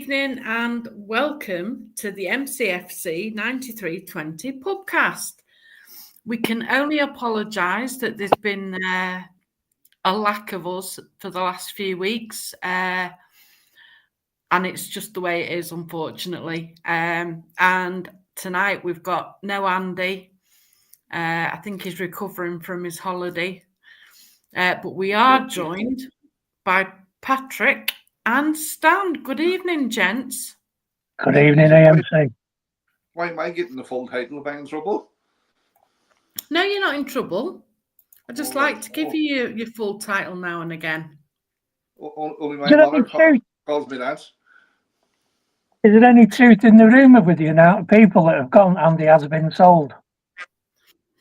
evening and welcome to the MCFC 9320 PUBcast. We can only apologise that there's been a lack of us for the last few weeks, and it's just the way it is, unfortunately. And tonight we've got no Andy. I think he's recovering from his holiday. But we are joined by Patrick and Stan. Good evening, gents. Good evening, AMC. Why am I getting the full title? Am I in trouble? No, you're not in trouble. I just like to give you your full title now and again. Only my mother calls me that. Is there any truth in the rumour with the amount of people that have gone Andy has been sold?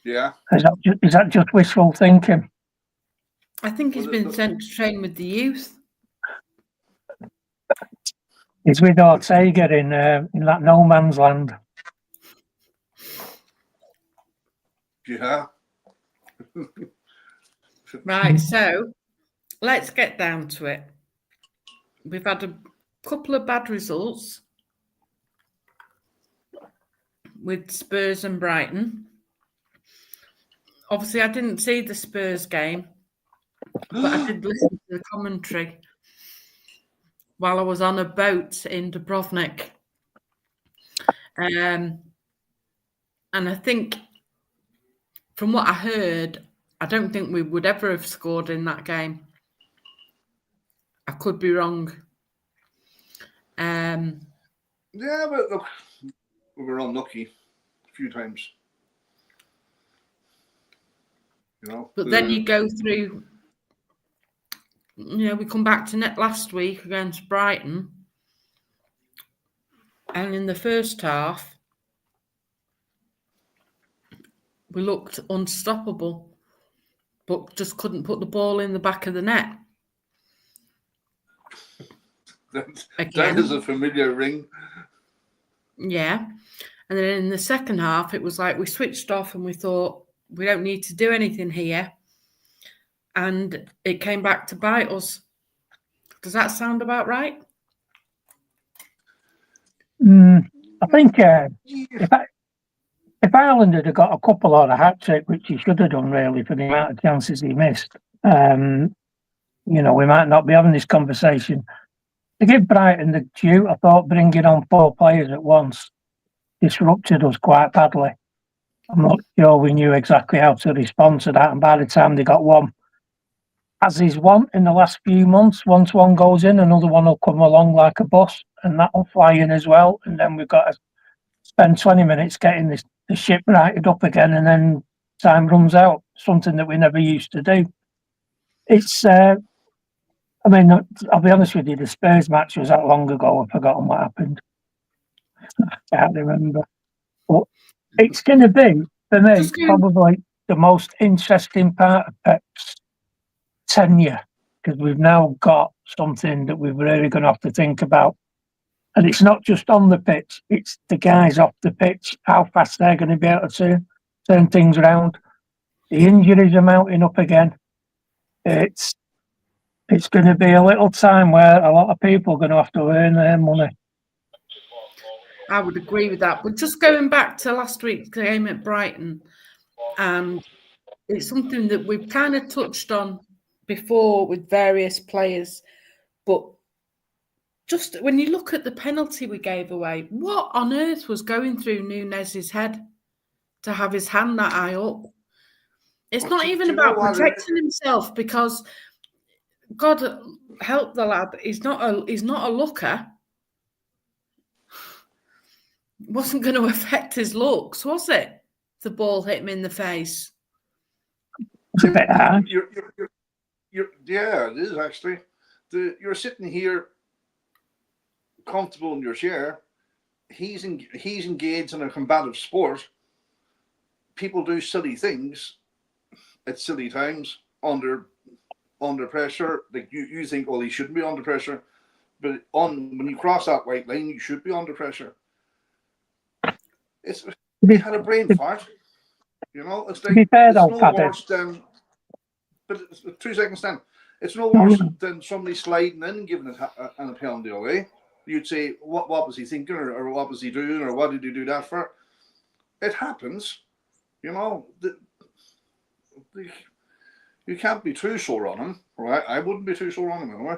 Yeah. Is that just wishful thinking? I think he's been sent to train with the youth. He's with Ortega in that no man's land. Yeah. Right, so let's get down to it. We've had a couple of bad results with Spurs and Brighton. Obviously, I didn't see the Spurs game, but I did listen to the commentary while I was on a boat in Dubrovnik. And I think, from what I heard, I don't think we would ever have scored in that game. I could be wrong. Yeah, but look, we were unlucky a few times. You know, but then you go through, we come back to net last week against Brighton. And in the first half, we looked unstoppable, but just couldn't put the ball in the back of the net. That is a familiar ring. Yeah. And then in the second half, it was like we switched off and we thought, we don't need to do anything here. And it came back to bite us. Does that sound about right? I think if Ireland had got a couple or a hat-trick, which he should have done really for the amount of chances he missed, we might not be having this conversation. To give Brighton the due, I thought bringing on 4 players at once disrupted us quite badly. I'm not sure we knew exactly how to respond to that, and by the time they got one, as is one in the last few months, once one goes in, another one will come along like a bus, and that'll fly in as well, and then we've got to spend 20 minutes getting the ship righted up again, and then time runs out, something that we never used to do. It's, I'll be honest with you, the Spurs match was that long ago, I've forgotten what happened. I can't remember. But it's going to be, for me, probably the most interesting part of Pep's tenure, because we've now got something that we're really going to have to think about. And it's not just on the pitch, it's the guys off the pitch, how fast they're going to be able to turn things around. The injuries are mounting up again. It's going to be a little time where a lot of people are going to have to earn their money. I would agree with that. But just going back to last week's game at Brighton, it's something that we've kind of touched on before with various players. But just when you look at the penalty we gave away, what on earth was going through Nunez's head to have his hand that high up? It's not even about protecting himself, because God help the lad, he's not a looker. It wasn't going to affect his looks, was it? The ball hit him in the face. It's a bit hard. Yeah, it is actually. You're sitting here comfortable in your chair. He's engaged in a combative sport. People do silly things at silly times under pressure. Like you think, well, he shouldn't be under pressure, but when you cross that white line, you should be under pressure. He had a brain fart. It's like, it's no worse than. But 2 seconds, Stan. It's no worse than somebody sliding in and giving it a penalty away. you'd say, what was he thinking, or what was he doing, or what did he do that for? It happens, you know. You can't be too sure on him, right? I wouldn't be too sure on him anyway.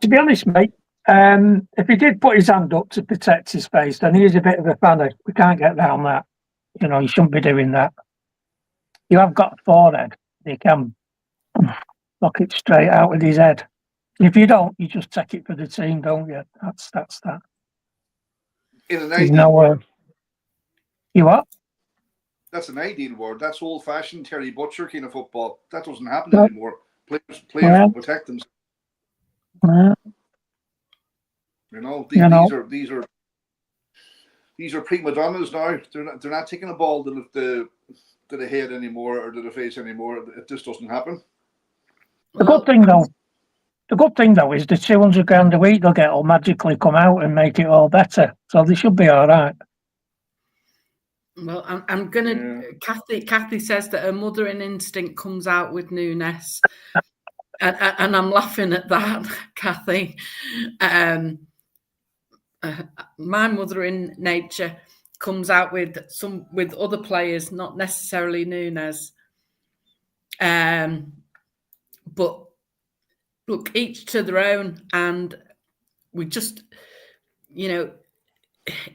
To be honest, mate, if he did put his hand up to protect his face, then he is a bit of a fanny. We can't get around that. You know, you shouldn't be doing that. You have got a forehead. You can knock it straight out with his head. If you don't, you just take it for the team, don't you? That's that. In an ideal world. You what? That's an ideal word. That's old-fashioned Terry Butcher kind of football. That doesn't happen anymore. Players will protect themselves. You know, these are prima donnas now. They're not taking a ball to the head anymore or to the face anymore. It just doesn't happen. The good thing though is the 200 grand a week they'll get will magically come out and make it all better. So they should be all right. Well, I'm gonna. Kathy says that her mothering instinct comes out with Nunes, and I'm laughing at that, Kathy. My mothering nature comes out with other players, not necessarily Nunes. But look, each to their own, and we just, you know,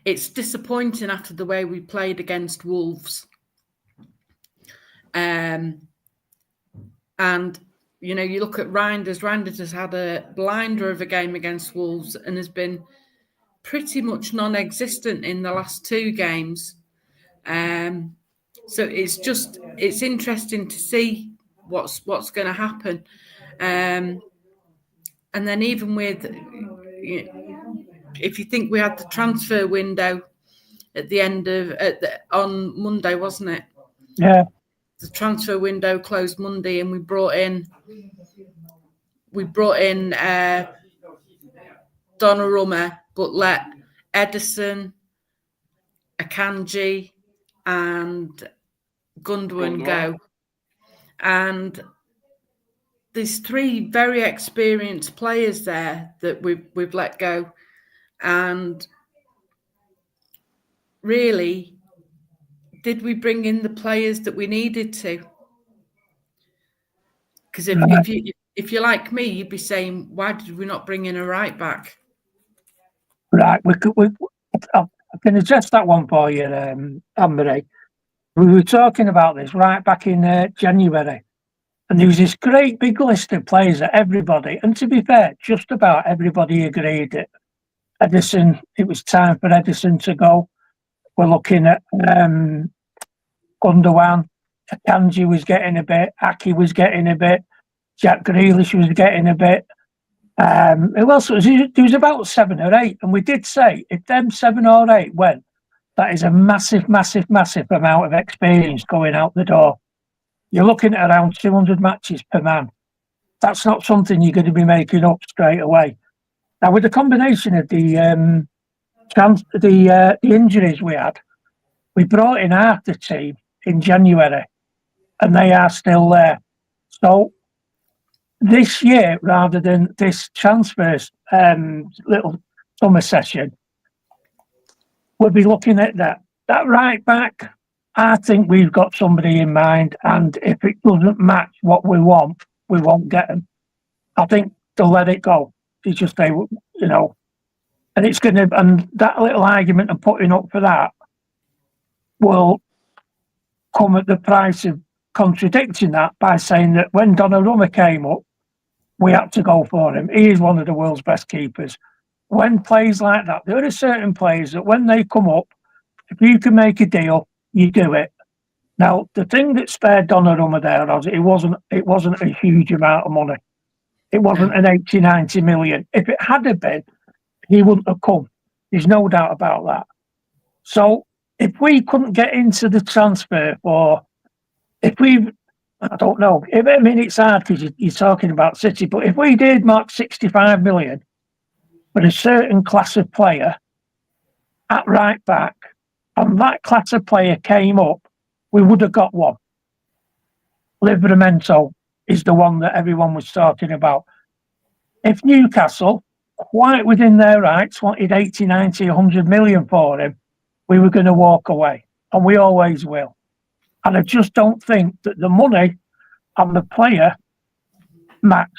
it's disappointing after the way we played against Wolves. And, you know, you look at Reinders. Reinders has had a blinder of a game against Wolves and has been pretty much non-existent in the last two games. So it's interesting to see what's going to happen. And then even with, you know, if you think we had the transfer window at the end of on Monday, wasn't it? Yeah. The transfer window closed Monday, and we brought in Donnarumma, but let Edison, Akanji, and Gundogan go. And there's three very experienced players there that we've let go. And really, did we bring in the players that we needed to? Because if you're like me, you'd be saying, why did we not bring in a right back? Right, I can address that one for you, Anne-Marie. We were talking about this right back in January, and there was this great big list of players that everybody, and to be fair, just about everybody agreed that Edison, it was time for Edison to go. We're looking at Gundogan, Akanji was getting a bit, Aki was getting a bit, Jack Grealish was getting a bit. Who else was there? Was about 7 or 8, and we did say if them 7 or 8 went, that is a massive, massive, massive amount of experience going out the door. You're looking at around 200 matches per man. That's not something you're going to be making up straight away. Now, with the combination of the injuries we had, we brought in half the team in January, and they are still there. So this year, rather than this transfers little summer session, we'll be looking at that right back. I think we've got somebody in mind, and if it doesn't match what we want, we won't get them. I think they'll let it go. They just say, you know, and it's going to, and that little argument of putting up for that will come at the price of contradicting that by saying that when Donnarumma came up, we had to go for him. He is one of the world's best keepers. When plays like that, there are certain players that when they come up, if you can make a deal, you do it. Now, the thing that spared Donnarumma there was it wasn't a huge amount of money. It wasn't an 80, 90 million. If it had been, he wouldn't have come. There's no doubt about that. So if we couldn't get into the transfer I don't know. I mean, it's hard because you're talking about City, but if we did mark 65 million for a certain class of player at right back, and that class of player came up, we would have got one. Livramento is the one that everyone was talking about. if Newcastle, quite within their rights, wanted 80, 90, 100 million for him, we were going to walk away. And we always will. And I just don't think that the money and the player match.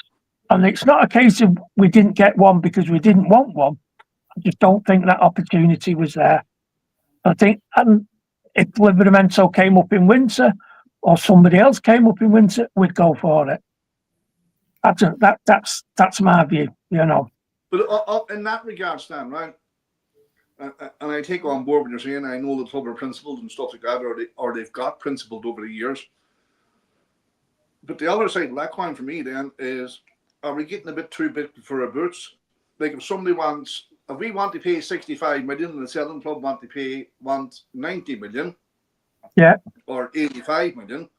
And it's not a case of we didn't get one because we didn't want one. I just don't think that opportunity was there. I think, and if Livramento came up in winter or somebody else came up in winter, we'd go for it. That's my view, you know. But in that regard, Stan, right? And I take on board what you're saying. I know the club are principled and stuff like that, or they've got principled over the years. But the other side of that coin for me then is, are we getting a bit too big for our boots? Like if we want to pay 65 million and the selling club want 90 million, yeah, or 85 million,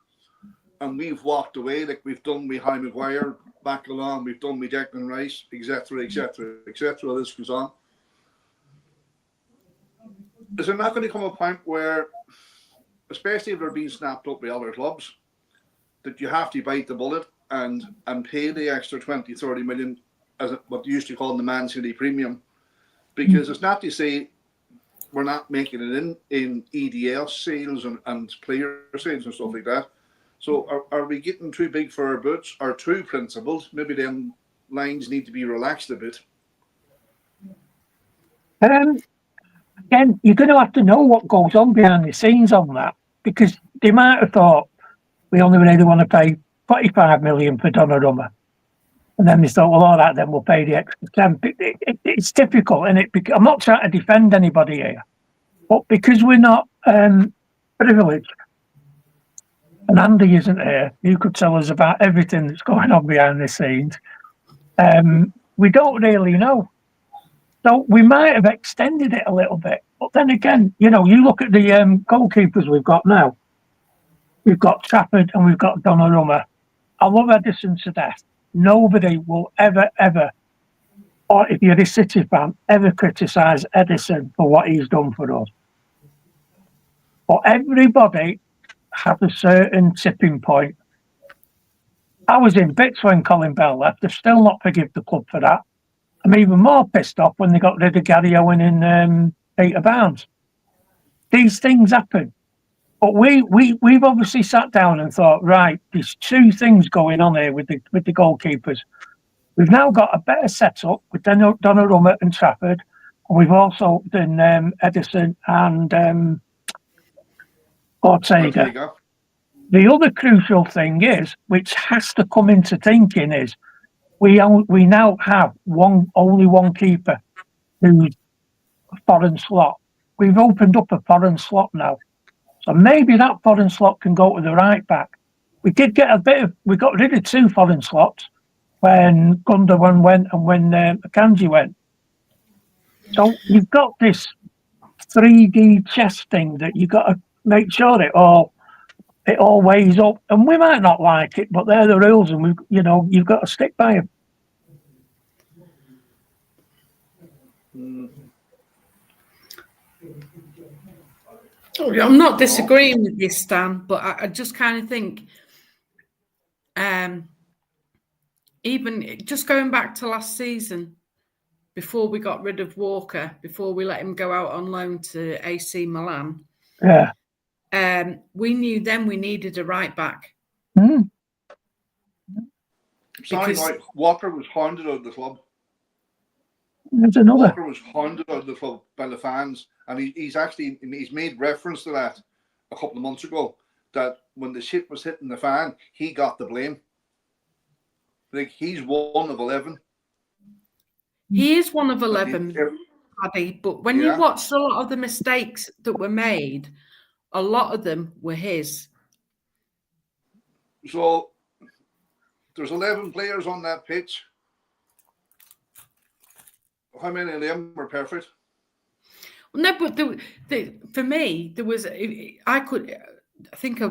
and we've walked away like we've done with Harry Maguire, back along, we've done with Declan Rice, etc., etc., etc. This goes on. Is there not going to come a point where, especially if they're being snapped up by other clubs, that you have to bite the bullet and pay the extra 20, 30 million as what you used to call the Man City premium? Because it's not to say we're not making it in EDL sales and player sales and stuff like that. So are we getting too big for our boots or too principled? Maybe them lines need to be relaxed a bit. Again, you're going to have to know what goes on behind the scenes on that, because they might have thought we only really want to pay 45 million for Donnarumma. And then they thought, well, all right, then we'll pay the extra 10. It's difficult, and I'm not trying to defend anybody here, but because we're not privileged, and Andy isn't here, who could tell us about everything that's going on behind the scenes, we don't really know. So we might have extended it a little bit. But then again, you know, you look at the goalkeepers we've got now. We've got Trafford and we've got Donnarumma. I love Edison to death. Nobody will ever, or if you're a City fan, ever criticise Edison for what he's done for us. But everybody has a certain tipping point. I was in bits when Colin Bell left. I've still not forgive the club for that. I'm even more pissed off when they got rid of Gary Owen and Peter Barnes. These things happen. But we've obviously sat down and thought, right, there's two things going on here with the goalkeepers. We've now got a better setup with Donnarumma and Trafford, and we've also done Edison and Ortega. The other crucial thing is, which has to come into thinking, is we now have only one keeper who's a foreign slot. We've opened up a foreign slot now. So maybe that foreign slot can go to the right back. We did get we got rid of two foreign slots when Gundogan went and when Akanji went. So you've got this 3D chess thing that you've got to make sure it all weighs up. And we might not like it, but they're the rules, and you've got to stick by them. I'm not disagreeing with you, Stan, but I just kind of think, even just going back to last season, before we got rid of Walker, before we let him go out on loan to AC Milan, we knew then we needed a right back. Sorry, Mike, Walker was hounded out of the club. There's another. Walker was hounded out of the club by the fans, and he's made reference to that a couple of months ago, that when the shit was hitting the fan, he got the blame. Like, he's one of 11. He is one of 11, Paddy, but when you watched a lot of the mistakes that were made, a lot of them were his. So there's 11 players on that pitch. How many of them were perfect? No, but for me, there was. I think I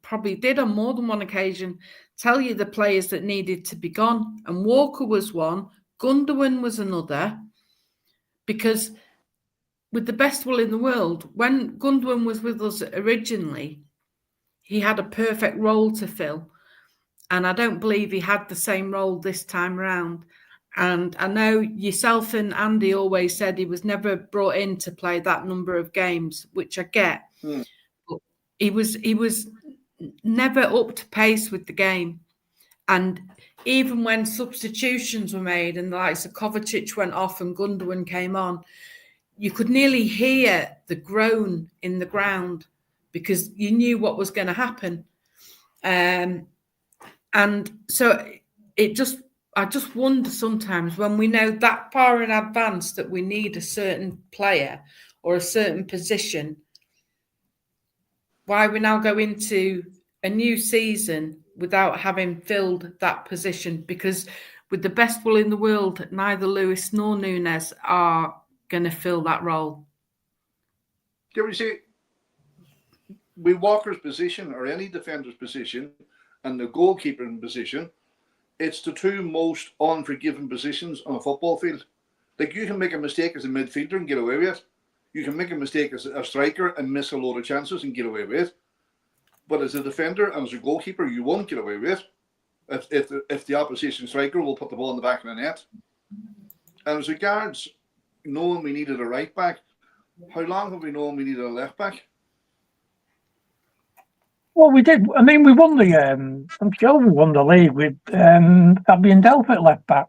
probably did on more than one occasion tell you the players that needed to be gone, and Walker was one. Gundogan was another, because with the best will in the world, when Gundogan was with us originally, he had a perfect role to fill, and I don't believe he had the same role this time round. And I know yourself and Andy always said he was never brought in to play that number of games, which I get. But he was never up to pace with the game. And even when substitutions were made and the likes of Kovacic went off and Gundogan came on, you could nearly hear the groan in the ground because you knew what was going to happen. And so I just wonder sometimes when we know that far in advance that we need a certain player or a certain position, why we now go into a new season without having filled that position, because with the best will in the world, neither Lewis nor Nunes are going to fill that role. Can we say, with Walker's position or any defender's position and the goalkeeper position, it's the two most unforgiving positions on a football field. Like, you can make a mistake as a midfielder and get away with it. You can make a mistake as a striker and miss a load of chances and get away with it. But as a defender and as a goalkeeper, you won't get away with it if the opposition striker will put the ball in the back of the net. And as regards knowing we needed a right back, how long have we known we needed a left back? Well, we did. I mean, we won the. I'm sure we won the league with Fabian Delph at left back.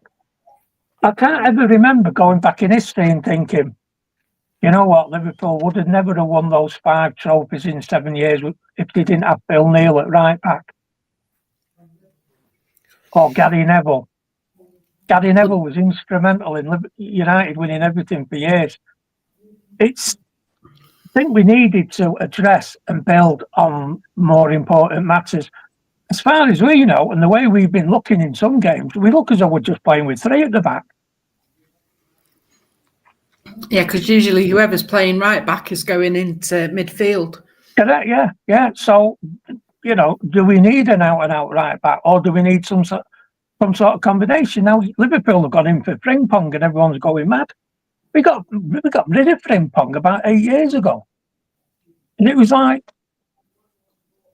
I can't ever remember going back in history and thinking, you know what, Liverpool would have never have won those 5 trophies in 7 years if they didn't have Phil Neal at right back. Or Gary Neville. Gary Neville was instrumental in United winning everything for years. I think we needed to address and build on more important matters. As far as we know, and the way we've been looking in some games, we look as though we're just playing with 3 at the back. Yeah, because usually whoever's playing right back is going into midfield. Correct, yeah. So, do we need an out-and-out right back, or do we need some sort of combination? Now, Liverpool have gone in for Frimpong and everyone's going mad. We got rid of Frimpong about 8 years ago. And it was like,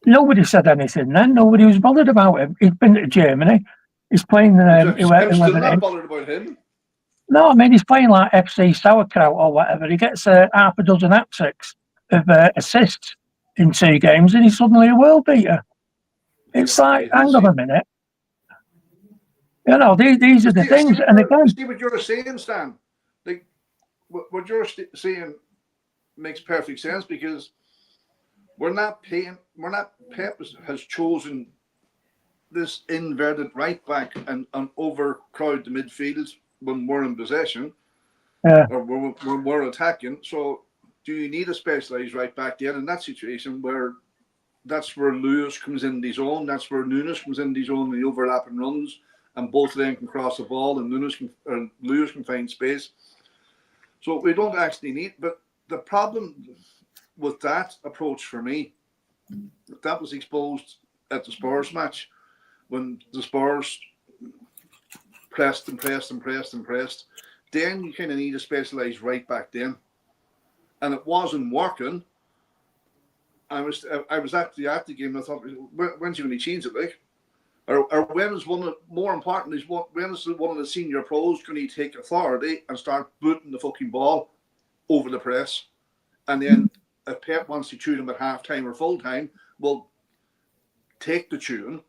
nobody said anything then. Nobody was bothered about him. He's been to Germany. He's playing... I'm still not bothered about him. No, I mean, he's playing like FC Sauerkraut or whatever. He gets half a dozen hat-tricks of assists in 2 games and he's suddenly a world beater. It's like, hang on a minute. These are the things. And again... See what you're saying, Stan? Like, what you're saying makes perfect sense, because Pep has chosen this inverted right back and overcrowd the midfield when we're in possession, or when we're attacking. So do you need a specialised right back then in that situation where that's where Lewis comes in his own, that's where Nunes comes in his own, the overlapping runs, and both of them can cross the ball and Lewis can find space. So we don't actually need, but the problem with that approach for me, that was exposed at the Spurs match when the Spurs pressed, then you kind of need a specialised right back then, and it wasn't working. I was actually at the game. I thought, when's he going to change it, like, or when is one of the senior pros going to take authority and start booting the fucking ball over the press, and then if Pep wants to tune him at half time or full time, well, take the tune,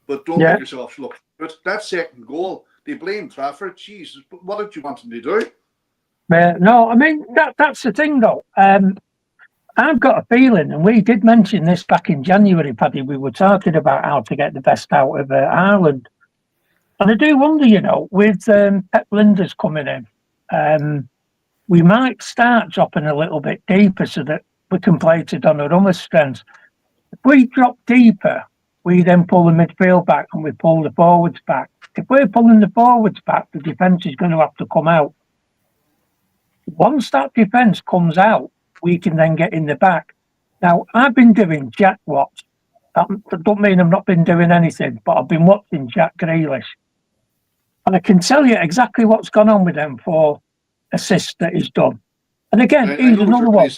but don't make yourself look. But that second goal, they blame Trafford. Jesus, but what did you want him to do? No, I mean, that's the thing, though. I've got a feeling, and we did mention this back in January, Paddy, we were talking about how to get the best out of Ireland. And I do wonder, with Pep Linders coming in, we might start dropping a little bit deeper so that we can play to Donnarumma's strengths. If we drop deeper, we then pull the midfield back and we pull the forwards back. If we're pulling the forwards back, the defence is going to have to come out. Once that defence comes out, we can then get in the back. Now, I've been doing Jack watch. That don't mean I've not been doing anything, but I've been watching Jack Grealish. And I can tell you exactly what's gone on with them 4 assists that he's done. And again, he's another one.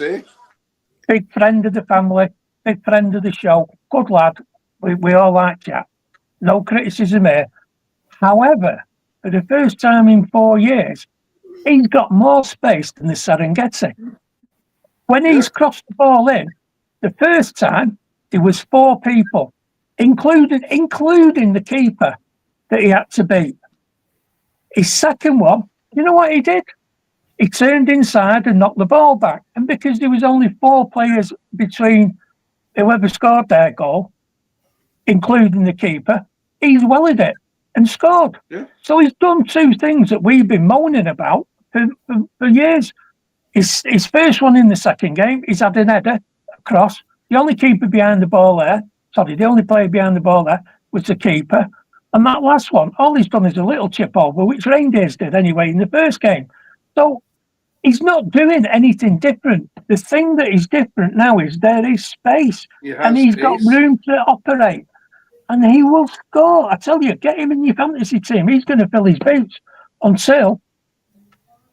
Big friend of the family, big friend of the show, good lad. We all like Jack. No criticism here. However, for the first time in 4 years, he's got more space than the Serengeti. When he's crossed the ball in, the first time, there was 4 people, including the keeper that he had to beat. His second one, you know what he did? He turned inside and knocked the ball back. And because there was only 4 players between whoever scored their goal, including the keeper, he's wellied it and scored. Yeah. So he's done 2 things that we've been moaning about for years. His first one in the second game, he's had an header across. The only keeper behind the ball there, the only player behind the ball there was the keeper. And that last one, all he's done is a little chip over, which Reindeers did anyway in the first game. So he's not doing anything different. The thing that is different now is there is space, and he's got room to operate, and he will score. I tell you, get him in your fantasy team. He's going to fill his boots until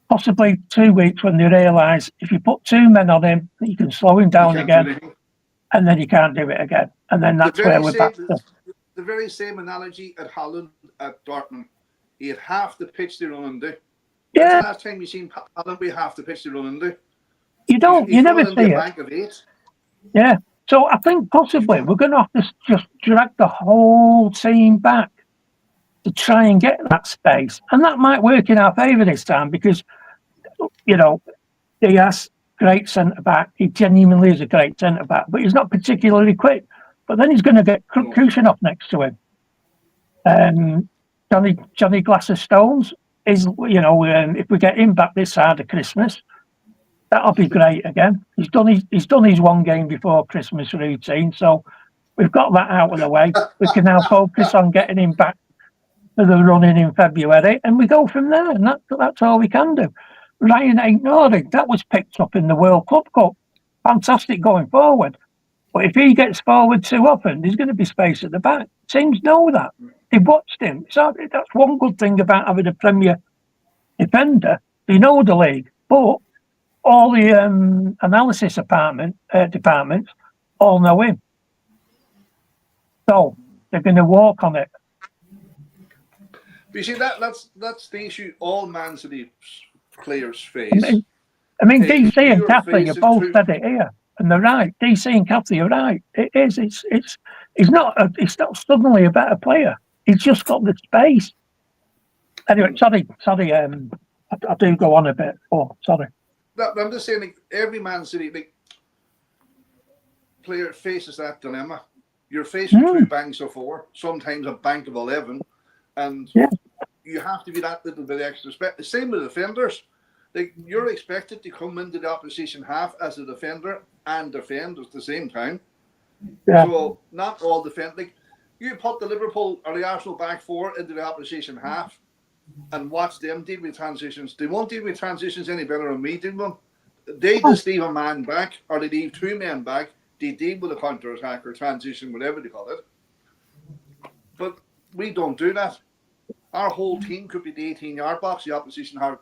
possibly 2 weeks when they realise if you put 2 men on him, you can slow him down again, and then you can't do it again. And then that's where we're back to. The very same analogy at Holland at Dortmund. He had half the pitch to run under. Yeah. The last time you seen Holland be half the pitch to run under. You don't. You never see it. Bank of 8. Yeah. So I think possibly we're going to have to just drag the whole team back to try and get that space, and that might work in our favour this time because, you know, Diaz, great centre back. He genuinely is a great centre back, but he's not particularly quick. But then he's going to get Kushinoff next to him. Johnny Glass of Stones is, you know, if we get him back this side of Christmas, that'll be great again. He's done his 1 game before Christmas routine, so we've got that out of the way. We can now focus on getting him back for the running in February, and we go from there. And that's all we can do. Ryan Aït-Nouri, that was picked up in the World Club Cup. Fantastic going forward. But if he gets forward too often, there's going to be space at the back. Teams know that. They've watched him. So that's one good thing about having a Premier defender. They know the league. But all the analysis departments all know him. So they're going to walk on it. But you see, that's the issue all Man City players face. I mean, DC and Cathy have both said it here. And they're right. DC and Cathy are right. It is. He's not suddenly a better player. He's just got the space. Anyway, sorry. I do go on a bit. Oh, sorry. No, I'm just saying, like, every Man City player faces that dilemma. You're facing 2 banks of 4, sometimes a bank of 11, and you have to be that little bit extra. Same with defenders. Like, you're expected to come into the opposition half as a defender and defend at the same time. Yeah. So not all defend. Like, you put the Liverpool or the Arsenal back 4 into the opposition half and watch them deal with transitions. They won't deal with transitions any better than we do them. They just leave a man back, or they leave 2 men back. They deal with a counter attack or transition, whatever they call it. But we don't do that. Our whole team could be the 18-yard box. The opposition have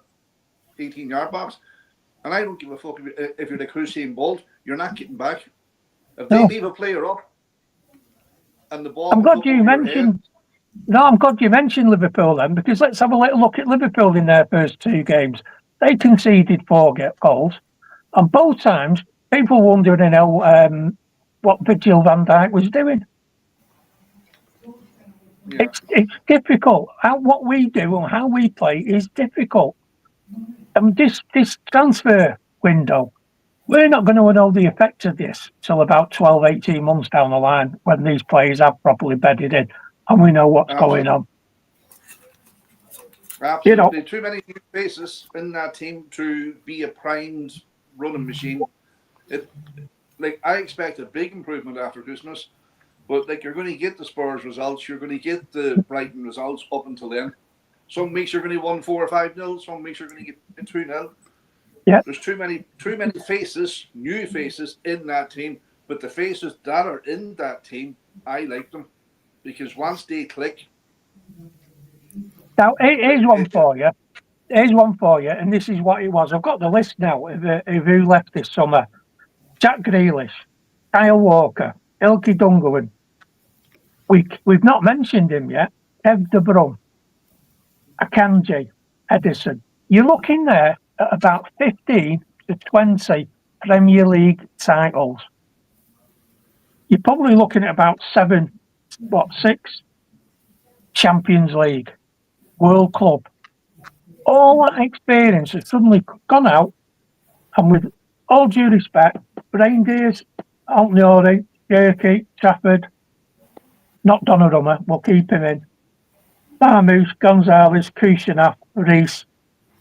18-yard box, and I don't give a fuck if you're the Usain Bolt. You're not getting back. If they leave a player up and the ball. I'm glad you mentioned Liverpool then, because let's have a little look at Liverpool in their first 2 games. They conceded 4 goals, and both times people wondering what Virgil van Dijk was doing. Yeah. It's difficult. What we do and how we play is difficult. And this transfer window, we're not going to know the effect of this till about 12, 18 months down the line when these players have properly bedded in and we know what's going on. Absolutely. You know, too many new faces in that team to be a primed running machine. I expect a big improvement after Christmas, but you're going to get the Spurs results, you're going to get the Brighton results up until then. Some weeks you're going to 1-4 or 5-0. Some weeks you're going to get 2-0. Yeah. There's too many faces, new faces in that team. But the faces that are in that team, I like them because once they click. Now here's one for you. And this is what it was. I've got the list now of who left this summer: Jack Grealish, Kyle Walker, Ilkay Gundogan. We've not mentioned him yet. Kev De Bruyne. Akanji, Edison. You're looking there at about 15 to 20 Premier League titles. You're probably looking at about 6 Champions League, World Club. All that experience has suddenly gone out, and with all due respect, Reindeers, Altniori, Jerky, Trafford, not Donnarumma, we'll keep him in. Barmouth, Gonzalez, Kushinath, Reese,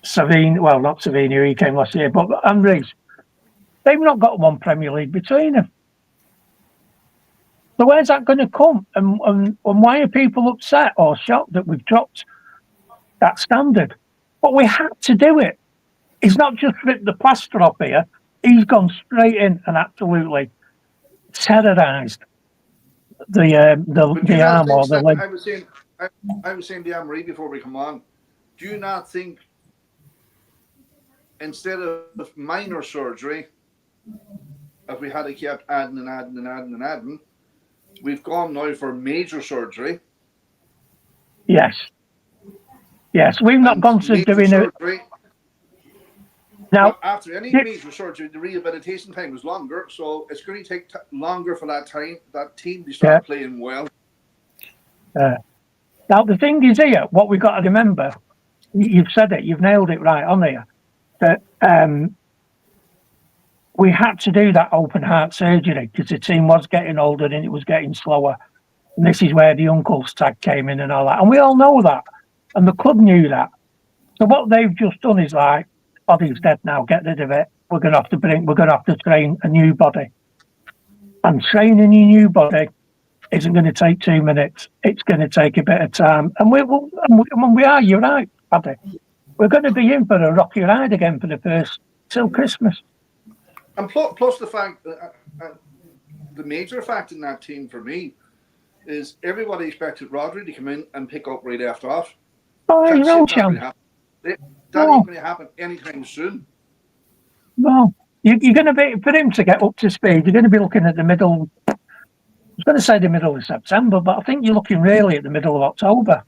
Savini, well, not Savini, he came last year, and Reese. They've not got one Premier League between them. So where's that going to come? And why are people upset or shocked that we've dropped that standard? But we had to do it. He's not just ripped the plaster off here. He's gone straight in and absolutely terrorised the arm or the leg. I was saying to Anne-Marie before we come on, do you not think instead of minor surgery, if we had kept adding, we've gone now for major surgery? Yes, we've not gone to doing it. Now, after any major surgery, the rehabilitation time is longer, so it's going to take longer for that team to start playing well. Now, the thing is here, what we've got to remember, you've said it, you've nailed it right on here, that we had to do that open heart surgery because the team was getting older and it was getting slower. And this is where the uncle's tag came in and all that. And we all know that. And the club knew that. So what they've just done is like, body's dead now, get rid of it. We're going to have to train a new body. And training a new body isn't going to take 2 minutes. It's going to take a bit of time. And you're right, Paddy. We're going to be in for a rocky ride again for the first till Christmas. And plus the fact, the major fact in that team for me is everybody expected Rodri to come in and pick up right after off. Oh, he's no chance. That ain't going to happen anytime soon. No, you're going to be, for him to get up to speed, you're going to be looking at the middle. I was going to say the middle of September, but I think you're looking really at the middle of October.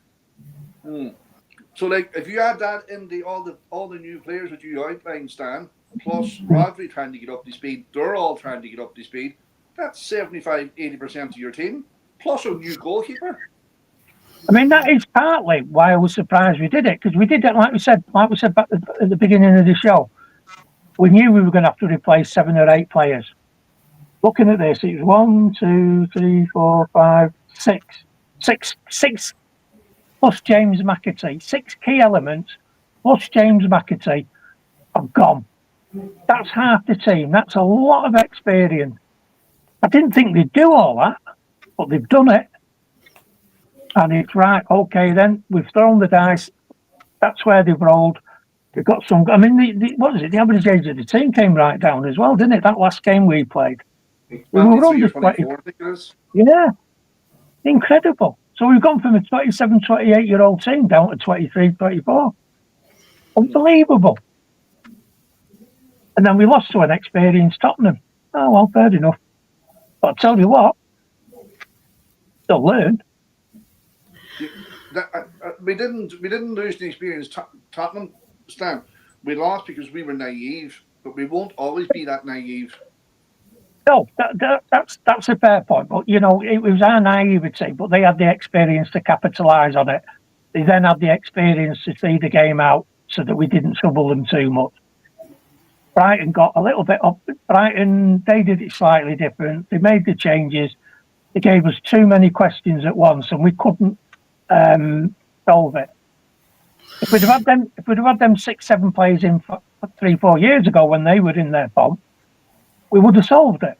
So, like, if you add that in all the new players that you outlined, Stan, plus Rodri trying to get up to speed, they're all trying to get up to speed. That's 75-80% of your team, plus a new goalkeeper. I mean, that is partly why I was surprised we did it, because we did it, like we said back at the beginning of the show. We knew we were going to have to replace 7 or 8 players. Looking at this, it was 1, 2, 3, 4, 5, 6 plus James McAtee. 6 key elements plus James McAtee have gone. That's half the team. That's a lot of experience. I didn't think they'd do all that, but they've done it. And it's right, okay, then we've thrown the dice. That's where they've rolled. They've got some. I mean, what is it? The average age of the team came right down as well, didn't it? That last game we played. We were under 24, I think it is. Yeah, incredible. So we've gone from a 27, 28-year-old team down to 23, 24. Unbelievable. And then we lost to an experienced Tottenham. Oh, well, fair enough. But I'll tell you what, they'll learn. We didn't lose the experienced Tottenham, Stan. We lost because we were naive, but we won't always be that naive. No, that's a fair point. But, you know, it was our naivety, but they had the experience to capitalise on it. They then had the experience to see the game out so that we didn't trouble them too much. Brighton got a little bit up. Brighton, they did it slightly different. They made the changes. They gave us too many questions at once, and we couldn't solve it. If we'd have had them 6, 7 players in 3, 4 years ago when they were in their form, we would have solved it.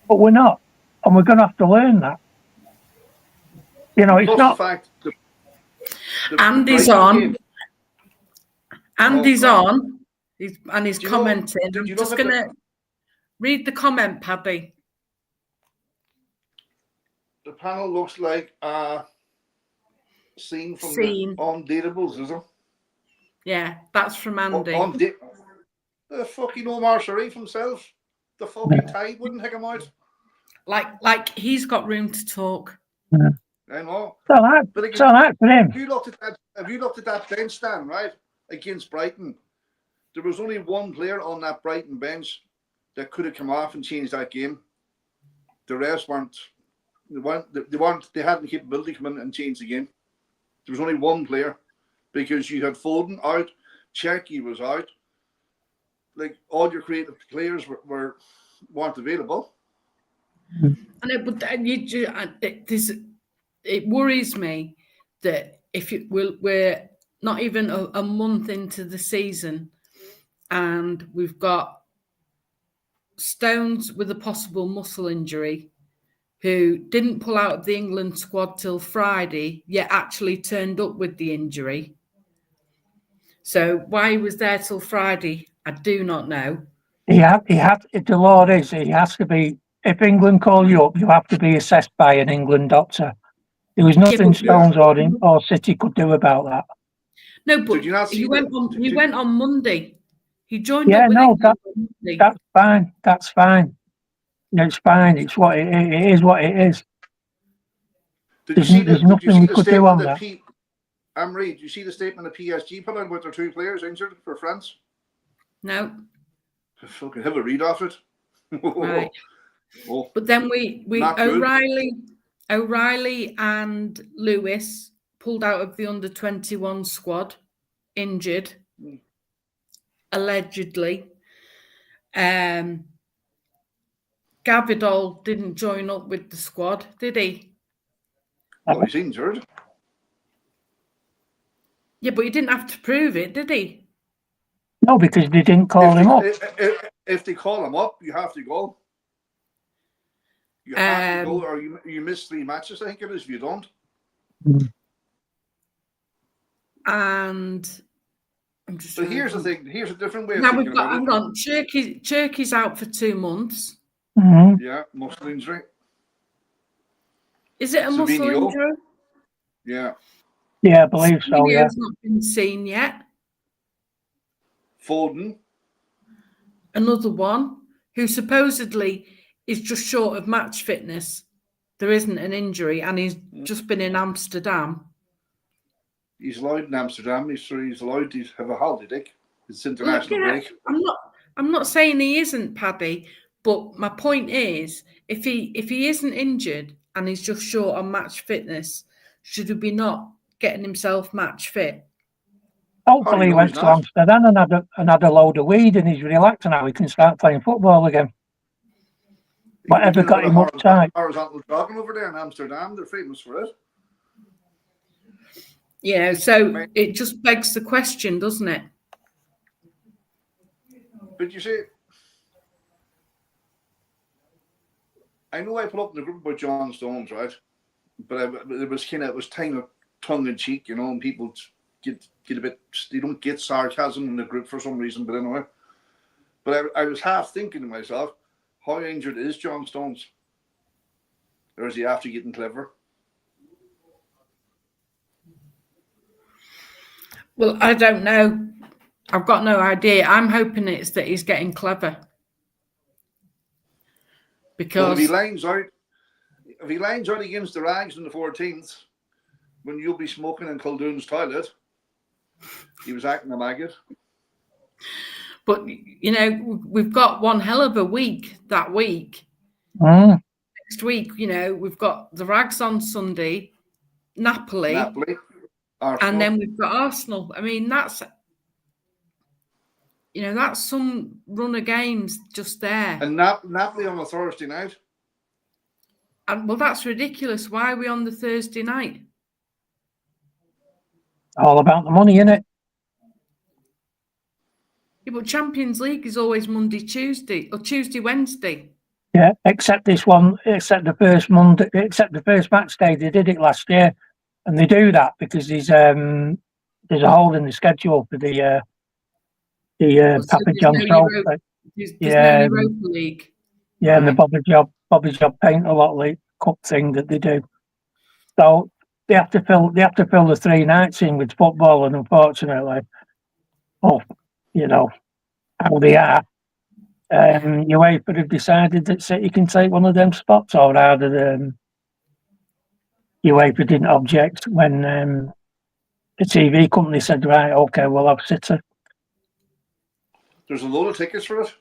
But we're not, and we're going to have to learn that. You know, it's not. Andy's on. Andy's on. He's commenting. I'm just going to read the comment, Paddy. The panel looks like a scene from the Undateables, is it? Yeah, that's from Andy. The fucking Omar Sharif himself. The fucking tide wouldn't take him out. Like he's got room to talk. Yeah. I know. But again, for him. Have you looked at that bench stand, right? Against Brighton. There was only one player on that Brighton bench that could have come off and changed that game. The rest weren't. They hadn't the capability to come in and change the game. There was only one player because you had Foden out, Cherky was out. Like all your creative players weren't available. It worries me that we're not even a month into the season, and we've got Stones with a possible muscle injury, who didn't pull out of the England squad till Friday, yet actually turned up with the injury. So why he was there till Friday, I do not know. The law is he has to be. If England call you up, you have to be assessed by an England doctor. There was nothing Stones or City could do about that. No, but he went on Monday. He joined up with England on Monday. That's fine. That's fine. It's fine. It's what it is. What it is. There's nothing we could do on that. Amri, did you see the statement the PSG put out with their 2 players injured for France? No. Fucking have a read off it. Right. Oh, but then we O'Reilly and Lewis pulled out of the under-21 squad, injured, allegedly. Gavidol didn't join up with the squad, did he? Well, he's injured. Yeah, but he didn't have to prove it, did he? No, because they didn't call him up. If they call him up, you have to go. You have to go, or you miss 3 matches, I think it is, if you don't. And I'm just. But here's the thing. Here's a different way of now thinking we've got. about it. Hang on, Cherky's out for 2 months. Mm-hmm. Yeah, muscle injury. Is it a muscle injury? Yeah. Yeah, I believe so. Yeah. Not been seen yet. Foden. Another one who supposedly is just short of match fitness. There isn't an injury, and he's just been in Amsterdam. He's allowed in Amsterdam. He's allowed to have a holiday. It's international break. I'm not saying he isn't, Paddy, but my point is, if he isn't injured and he's just short on match fitness, should he be not getting himself match fit? Hopefully he went to Amsterdam and had a load of weed and he's relaxed now. He can start playing football again. Whatever got him uptight. Horizontal jogging over there in Amsterdam, they're famous for it. Yeah, so it just begs the question, doesn't it? But you see, I know I put up in the group about John Stones, right? But it was kind of tongue in cheek, you know, and people get a bit, they don't get sarcasm in the group for some reason, but anyway. But I was half thinking to myself, how injured is John Stones? Or is he after getting clever? Well, I don't know. I've got no idea. I'm hoping it's that he's getting clever. Because if he lines out against the Rags on the 14th, when you'll be smoking in Culdoon's toilet, he was acting a maggot. But, you know, we've got one hell of a week that week. Next week, you know, we've got the Rags on Sunday, Napoli, Arsenal. And then we've got Arsenal. I mean, that's some run of games just there. And Napoli on a Thursday night. And well, that's ridiculous. Why are we on the Thursday night? All about the money, innit? Yeah, but Champions League is always Monday, Tuesday, or Tuesday, Wednesday. Yeah, except this one, except the first match day. They did it last year, and they do that because there's a hole in the schedule for the Papa John's Trophy. There's no Europa League. Yeah, right. And the Bobby Job Paint a lot League Cup thing that they do. So they have to fill the 3 nights in with football, and unfortunately, you know how they are. UEFA have decided that City can take one of them spots, or rather, UEFA didn't object when the TV company said, right, okay, we'll have City. There's a load of tickets for it.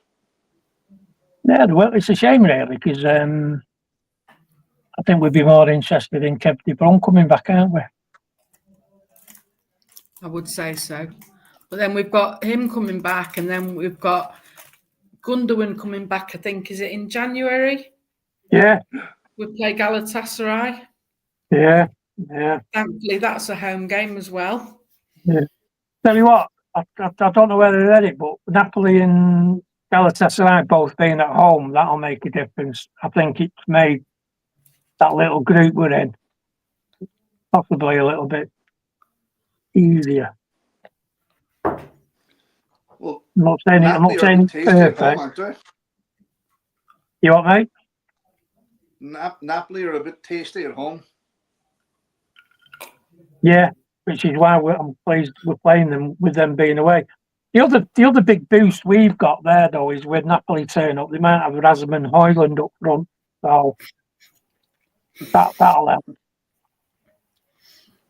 Yeah, well, it's a shame, really, because I think we'd be more interested in Kev De Bruyne coming back, aren't we? I would say so. But then we've got him coming back, and then we've got Gundogan coming back, I think. Is it in January? Yeah. We play Galatasaray. Yeah. Thankfully, that's a home game as well. Yeah. Tell you what, I don't know whether they read it, but Napoli and Galatasaray both being at home, that'll make a difference. I think it's made that little group we're in possibly a little bit easier. Well, I'm not saying perfect. You what, mate? Napoli are a bit tasty at home. Yeah, which is why I'm pleased we're playing them with them being away. The other big boost we've got there though is with Napoli turn up, they might have Razum and Højlund up front, so that'll help.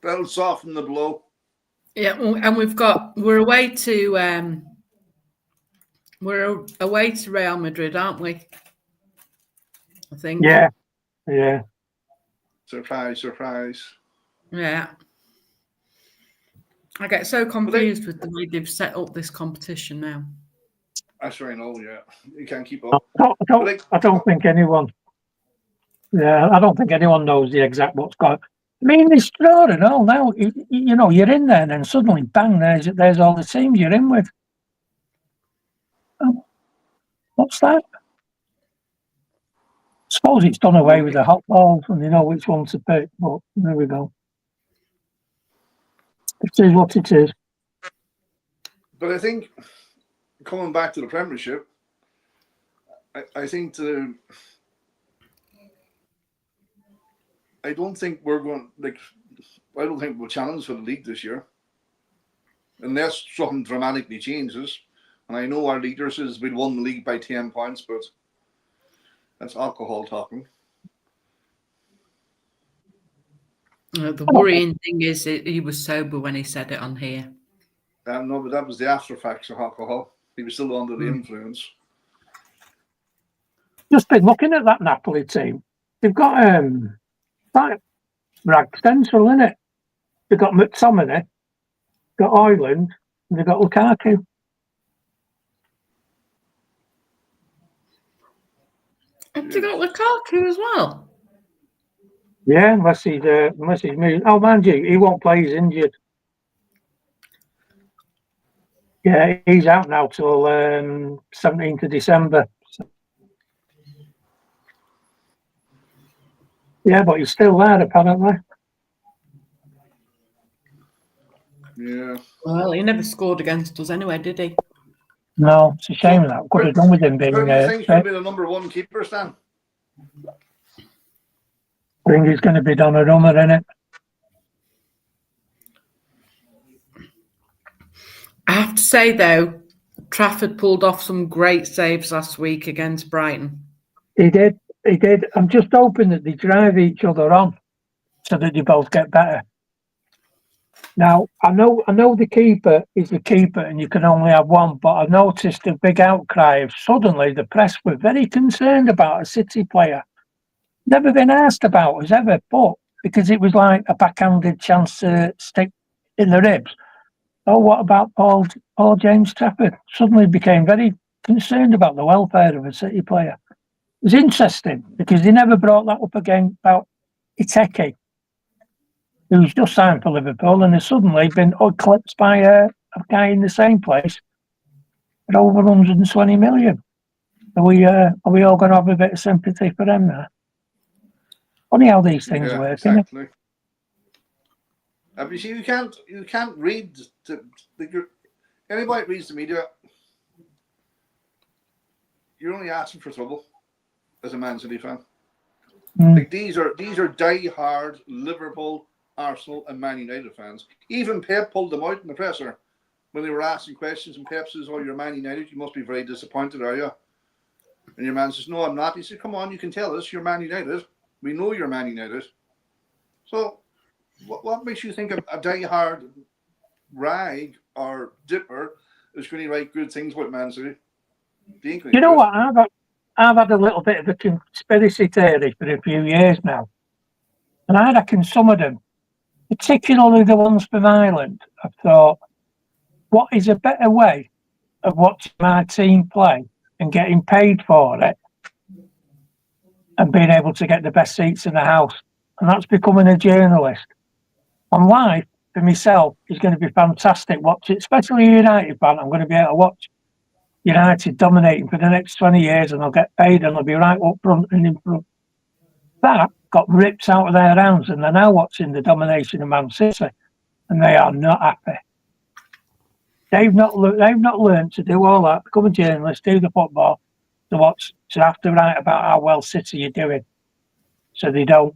That'll soften the blow. Yeah, and we're away to Real Madrid, aren't we? I think. Yeah. Surprise. Yeah. I get so confused with the way they've set up this competition now. That's right, I know, yeah. You can't keep up. I don't think anyone. Yeah, I don't think anyone knows the exact what's going on. I mean, it's drawn and all now. You know, you're in there and then suddenly, bang, there's all the teams you're in with. What's that? I suppose it's done away with the hot balls and they know which one to pick, but there we go. It is what it is. But I think, coming back to the Premiership, I think I don't think we're going, I don't think we'll challenge for the league this year. Unless something dramatically changes. And I know our leader says we'd won the league by 10 points, but that's alcohol talking. The worrying thing is he was sober when he said it on here. No, but that was the after effects of alcohol. He was still under the influence. Just been looking at that Napoli team. They've got rag stencil in it. They've got McTominay, got Højlund, and they've got Lukaku. Have you got Lukaku as well? Yeah, unless he's moving. Oh, mind you, he won't play. He's injured. Yeah, he's out now till 17th of December. So. Yeah, but he's still there apparently. Yeah. Well, he never scored against us anyway, did he? No, it's a shame that. Could have done with him being. Who do you think should be the number one keeper, Stan? I think he's going to be Donnarumma, innit? I have to say, though, Trafford pulled off some great saves last week against Brighton. He did. I'm just hoping that they drive each other on so that they both get better. Now, I know the keeper is the keeper and you can only have one, but I noticed a big outcry of suddenly the press were very concerned about a City player. Never been asked about us ever, but because it was like a backhanded chance to stick in the ribs. Oh, what about Paul James Trafford? Suddenly became very concerned about the welfare of a City player. It was interesting because they never brought that up again about Iteke, who's just signed for Liverpool and has suddenly been eclipsed by a guy in the same place for over 120 million. Are we all going to have a bit of sympathy for them now? Funny how these things work, exactly. Isn't it? You see, you can't read anybody that reads the media. You're only asking for trouble as a Man City fan. Like these are die-hard Liverpool, Arsenal, and Man United fans. Even Pep pulled them out in the presser when they were asking questions, and Pep says, "Oh, you're Man United. You must be very disappointed, are you?" And your man says, "No, I'm not." He said, "Come on, you can tell us you're Man United. We know you're Man United." So, what makes you think a die-hard rag or dipper is going to write good things about Man City? You know what? I've had a little bit of a conspiracy theory for a few years now, and I reckon some of them, particularly the ones from Ireland, I've thought, what is a better way of watching my team play and getting paid for it and being able to get the best seats in the house? And that's becoming a journalist. On life, for myself, is going to be fantastic watching, especially a United fan. I'm going to be able to watch United dominating for the next 20 years and I'll get paid and I'll be right up front and in front. That got ripped out of their hands and they're now watching the domination of Man City and they are not happy. They've not learned to do all that, become a journalist, do the football, to have to write about how well City are doing. So they don't.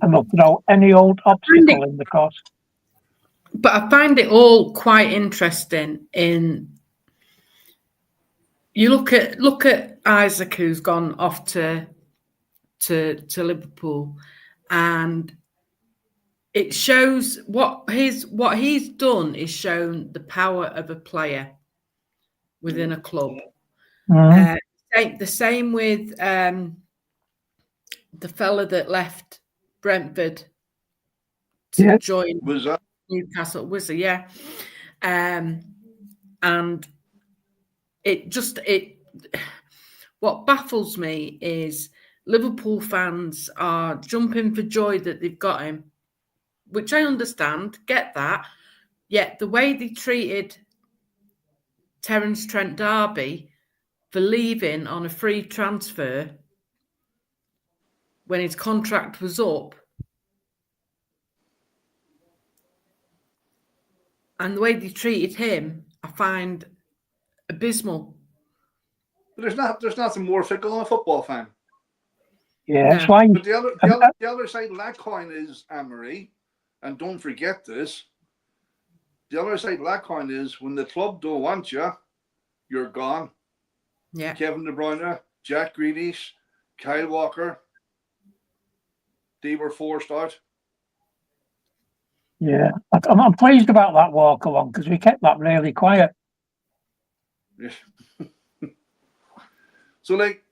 And they'll throw any old obstacle in the course. But I find it all quite interesting you look at Isaac, who's gone off to Liverpool, and it shows what he's done is shown the power of a player within a club. Mm-hmm. The same with the fella that left Brentford to join Newcastle, Wizard, yeah. And what baffles me is Liverpool fans are jumping for joy that they've got him, which I understand, get that. Yet the way they treated Terence Trent D'Arby for leaving on a free transfer when his contract was up, and the way they treated him, I find abysmal. But there's nothing more fickle than a football fan. Yeah, that's why. But the other side of that coin is, Anne-Marie, and don't forget this, the other side of that coin is when the club don't want you, you're gone. Yeah. Kevin De Bruyne, Jack Grealish, Kyle Walker, they were forced out. Yeah, I'm pleased about that walk along because we kept that really quiet. Yeah. So, like,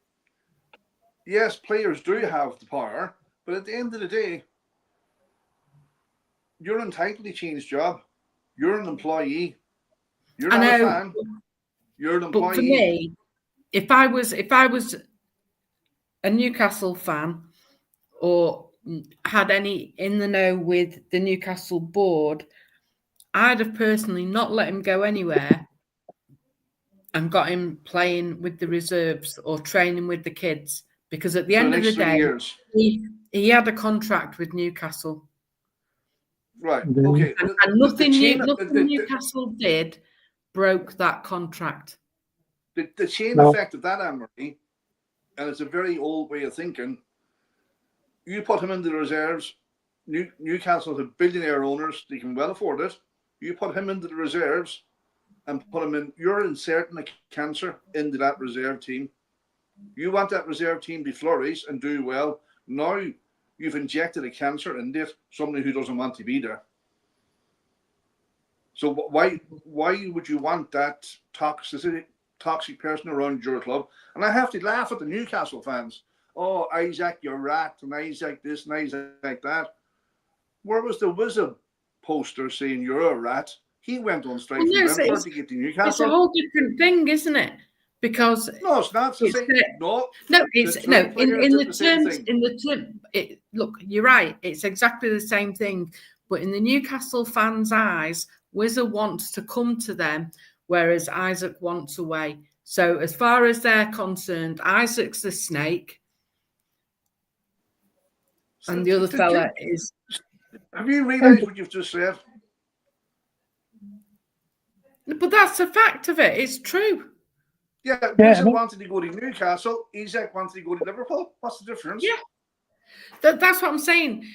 yes, players do have the power, but at the end of the day, you're entitled to change job. You're an employee. You're not a fan. You're an employee. But for me, if I was a Newcastle fan or had any in the know with the Newcastle board, I'd have personally not let him go anywhere and got him playing with the reserves or training with the kids, because at the end of the day, he had a contract with Newcastle. Right. Okay. And nothing Newcastle did broke that contract. The chain effect of that, Anne-Marie, and it's a very old way of thinking. You put him into the reserves. Newcastle have billionaire owners; they can well afford it. You put him into the reserves and put him in. You're inserting a cancer into that reserve team. You want that reserve team to flourish and do well. Now you've injected a cancer into it, somebody who doesn't want to be there. So why would you want that toxic person around your club? And I have to laugh at the Newcastle fans. Oh, Isaac, you're rat, and Isaac this, and Isaac that. Where was the Wizard poster saying you're a rat? He went on strike from Brentford to get to Newcastle. It's a whole different thing, isn't it? Because no, it's not. In the terms. Look, you're right. It's exactly the same thing. But in the Newcastle fans' eyes, Wizard wants to come to them, whereas Isaac wants away. So as far as they're concerned, Isaac's the snake. And the other fella is. Have you realised what you've just said? But that's a fact of it. It's true. Yeah, Wizard wanted to go to Newcastle. Isaac wanted to go to Liverpool. What's the difference? Yeah. That's what I'm saying.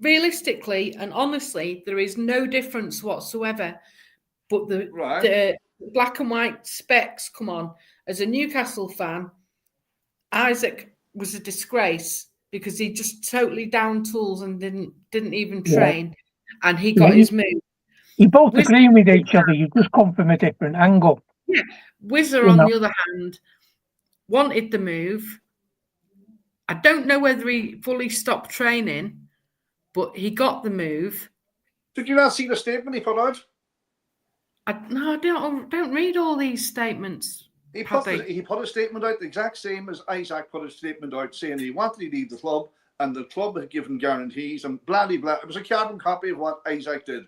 Realistically and honestly, there is no difference whatsoever. But the black and white specs come on. As a Newcastle fan, Isaac was a disgrace. because he just totally down tools and didn't even Yeah. train, and he got his move. You both Whiz- agree with each other. You just come from a different angle. Yeah, Whizzer, You on know. the other hand, wanted the move. I don't know whether he fully stopped training, but he got the move. Did you not see the statement he put out? I don't read all these statements. He put Paddy. a statement out the exact same as Isaac put a statement out saying he wanted to leave the club and the club had given guarantees and blah, blah, blah. It was a carbon copy of what Isaac did.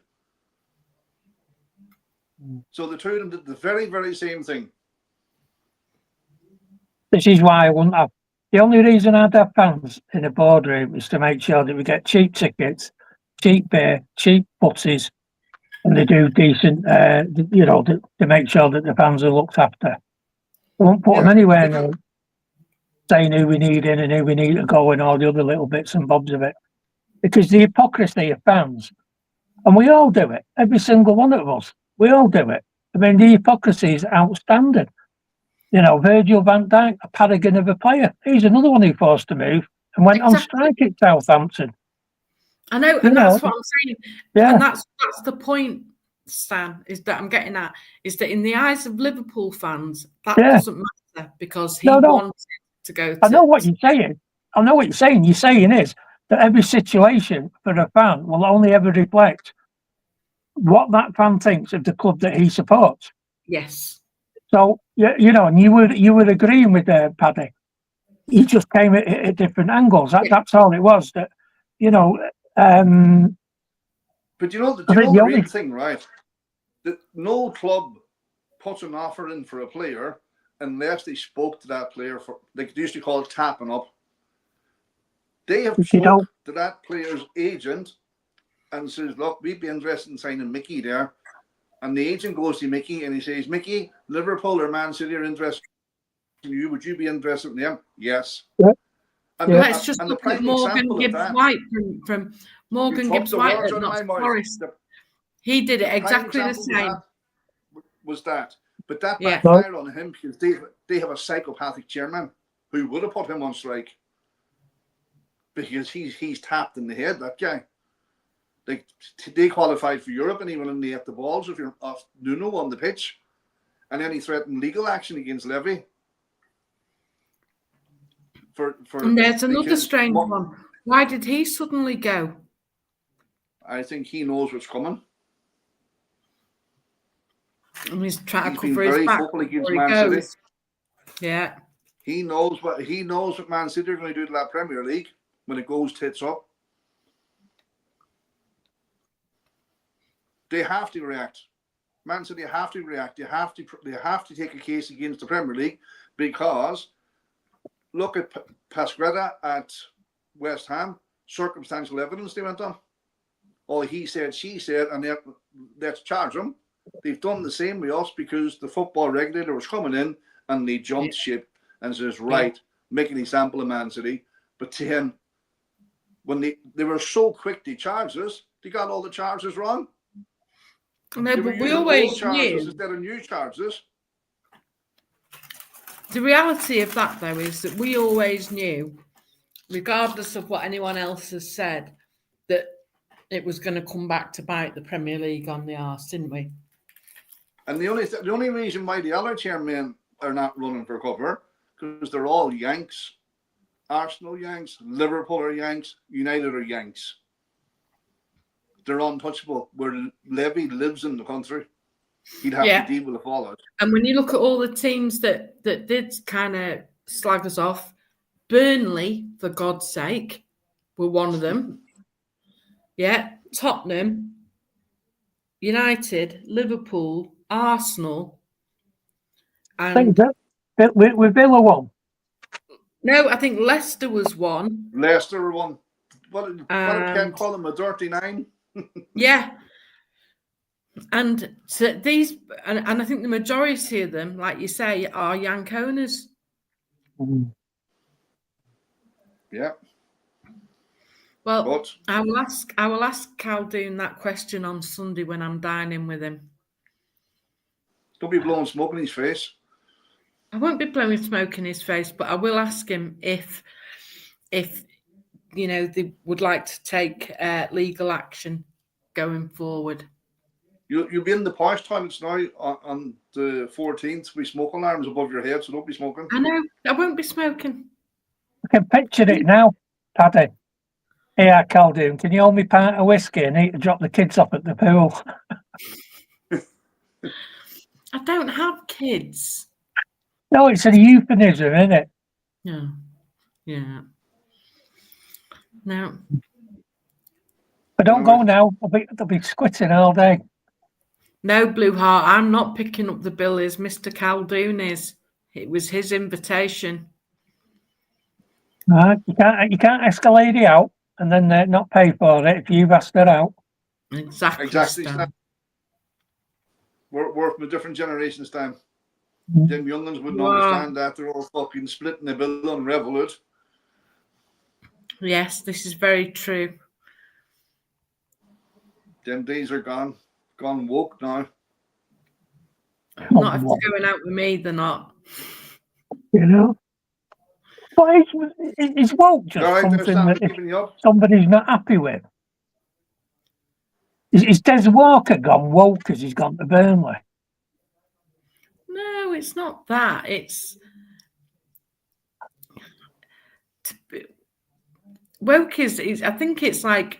So the two of them did the very, very same thing. This is why I wouldn't have. The only reason I'd have fans in a boardroom is to make sure that we get cheap tickets, cheap beer, cheap buses, and they do decent, to make sure that the fans are looked after. I won't put them anywhere now, saying who we need in and who we need to go and all the other little bits and bobs of it. Because the hypocrisy of fans, and we all do it, every single one of us, we all do it. I mean, the hypocrisy is outstanding. You know, Virgil van Dijk, a paragon of a player. He's another one who forced to move and went on strike at Southampton. I know, and that's what I'm saying. Yeah. And that's the point, Stan, is that I'm getting at, is that in the eyes of Liverpool fans, that doesn't matter because he wanted to go to... I know what you're saying. I know what you're saying. You're saying is that every situation for a fan will only ever reflect what that fan thinks of the club that he supports. Yes. So, and you were agreeing with Paddy. He just came at different angles. That's all it was. That, But the real thing, right? That no club puts an offer in for a player unless they spoke to that player for, like they used to call it tapping up. They have spoke to that player's agent and says, look, we'd be interested in signing Mickey there. And the agent goes to Mickey and he says, Mickey, Liverpool or Man City are interested in you. Would you be interested in them? Yes. Yeah. Let's just look at Morgan Gibbs-White from Morgan Gibbs-White at Notts Forest. He did it exactly the same. Was that. But that backfired on him because they have a psychopathic chairman who would have put him on strike. Because he's tapped in the head, that guy. They qualified for Europe and he went in the at the balls if you're off Nuno on the pitch. And then he threatened legal action against Levy. And there's another strange one. Why did he suddenly go? I think he knows what's coming. And he's trying to cover his back before he goes. Yeah. He knows what Man City are going to do to that Premier League when it goes tits up. They have to react. Man City have to react. They have to take a case against the Premier League because look at Pasquetta at West Ham. Circumstantial evidence they went on. Oh, he said, she said, and let's charge them. They've done the same with us because the football regulator was coming in and they jumped ship and says, right, make an example of Man City. But then when they were so quick to charge us, they got all the charges wrong. No, but we always knew. Instead of new charges. The reality of that, though, is that we always knew, regardless of what anyone else has said, that it was going to come back to bite the Premier League on the arse, didn't we? And the only reason why the other chairmen are not running for cover because they're all Yanks. Arsenal Yanks, Liverpool are Yanks, United are Yanks. They're untouchable. Where Levy lives in the country, he'd have to deal with the fallout. And when you look at all the teams that did kind of slag us off, Burnley, for God's sake, were one of them. Yeah, Tottenham, United, Liverpool, Arsenal, and with Villa won. No, I think Leicester was one. Leicester were one. What did Ken call them? A dirty nine. Yeah, and so these, and I think the majority of them, like you say, are Yank owners. Yeah. Well, I will ask Caldoon that question on Sunday when I'm dining with him. Don't be blowing smoke in his face. I won't be blowing smoke in his face, but I will ask him if they would like to take legal action going forward. You'll be in the posh toilets now on the 14th with smoke alarms above your head, so don't be smoking. I know. I won't be smoking. I can picture it now, Paddy. Here, Caldoon, can you hold me a pint of whiskey and need to drop the kids off at the pool? I don't have kids. No, it's a euphemism, isn't it? Yeah. Yeah. No. But don't go now. They'll be squitting all day. No, Blue Heart, I'm not picking up the bill as Mr. Caldoon is. It was his invitation. Right. You can't ask a lady out and then not pay for it if you've asked her out. Exactly. Stan. We're from a different generation, Stan. Them young'uns wouldn't understand that. They're all fucking splitting the bill on Revolut. Yes, this is very true. Them days are gone woke now. Not if they're going out with me, they're not. You know? But is woke just something that somebody's not happy with? Is Des Walker gone woke because he's gone to Burnley? No, it's not that. It's woke is I think it's like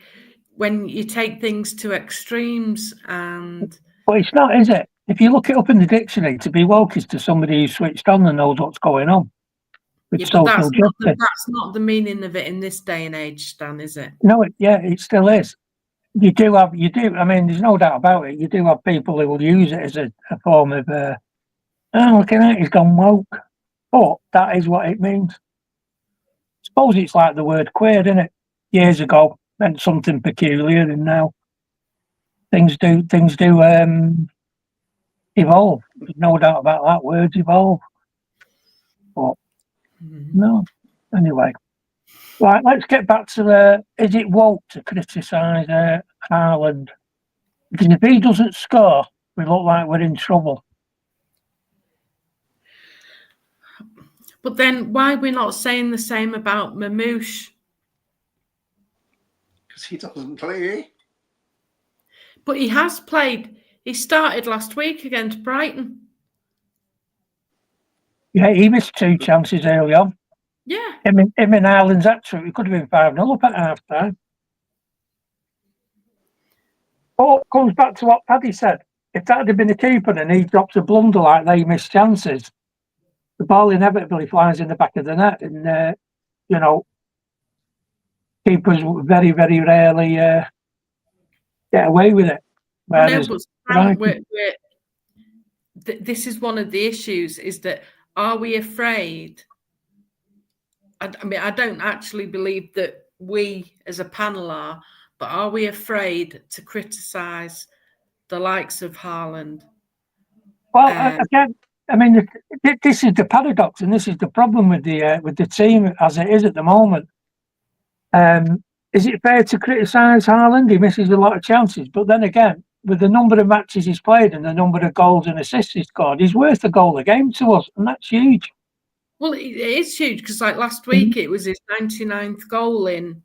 when you take things to extremes and... But it's not, is it? If you look it up in the dictionary, to be woke is to somebody who's switched on and knows what's going on. Yeah, but that's not the meaning of it in this day and age, Stan, is it? No, it still is. You do. I mean, there's no doubt about it. You do have people who will use it as a form of, looking at it, he's gone woke. But that is what it means. I suppose it's like the word queer, isn't it? Years ago meant something peculiar, and now things do evolve. There's no doubt about that. Words evolve. But no. Anyway. Right, let's get back to is it woke to criticise Haaland? Because if he doesn't score, we look like we're in trouble. But then why are we not saying the same about Mamouche? Because he doesn't play. But he has played. He started last week against Brighton. Yeah, he missed 2 chances early on. Yeah. Him and Ireland's actually, it could have been 5-0 up at half time. But it comes back to what Paddy said. If that had been the keeper and he drops a blunder like they missed chances, the ball inevitably flies in the back of the net. And, keepers very, very rarely get away with it. Whereas, no, but this is one of the issues, is that are we afraid? I mean, I don't actually believe that we as a panel are, but are we afraid to criticise the likes of Haaland? Well, again, I mean, this is the paradox, and this is the problem with the team as it is at the moment. Is it fair to criticise Haaland? He misses a lot of chances, but then again, with the number of matches he's played and the number of goals and assists he's scored, he's worth a goal a game to us, and that's huge. Well, it is huge because, like last week, it was his 99th goal in.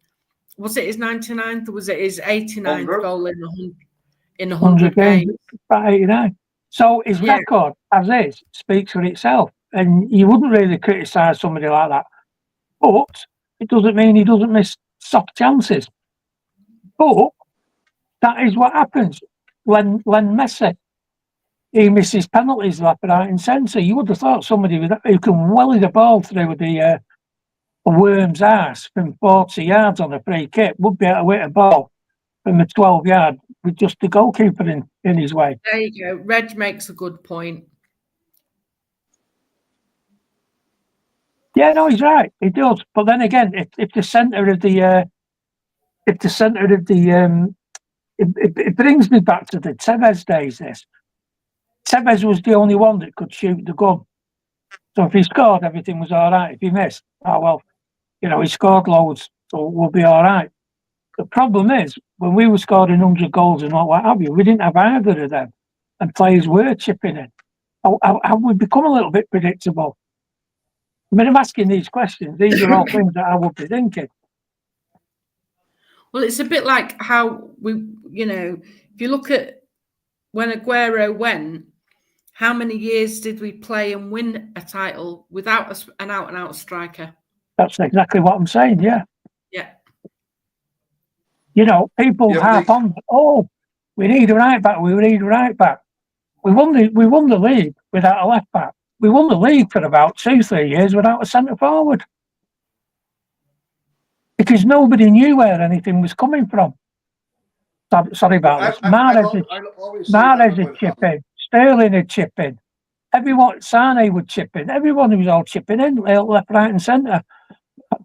Was it his 99th or was it his 89th goal in 100 games? About 89. So his record, as is, speaks for itself, and you wouldn't really criticise somebody like that. But it doesn't mean he doesn't miss soft chances. But that is what happens when Messi. He misses penalties left, right, and centre. You would have thought somebody who can welly the ball through a worm's ass from 40 yards on a free kick would be able to hit a ball from a 12-yard with just the goalkeeper in his way. There you go. Reg makes a good point. Yeah, no, he's right. He does. But then again, if the centre of the it brings me back to the Tevez days. This. Tevez was the only one that could shoot the gun. So if he scored, everything was all right. If he missed, he scored loads, so we'll be all right. The problem is, when we were scoring 100 goals and what have you, we didn't have either of them, and players were chipping in. Have we become a little bit predictable? I mean, I'm asking these questions. These are all things that I would be thinking. Well, it's a bit like how we, if you look at when Aguero went, how many years did we play and win a title without an out-and-out striker? That's exactly what I'm saying, yeah. Yeah. People harp on, we need a right back, we need a right back. We won the league without a left back. We won the league for about 2-3 years without a centre forward. Because nobody knew where anything was coming from. Sorry about this. Mahrez would chip in. Sterling would chip in. Everyone, Sane would chip in. Everyone was all chipping in, left, right and centre.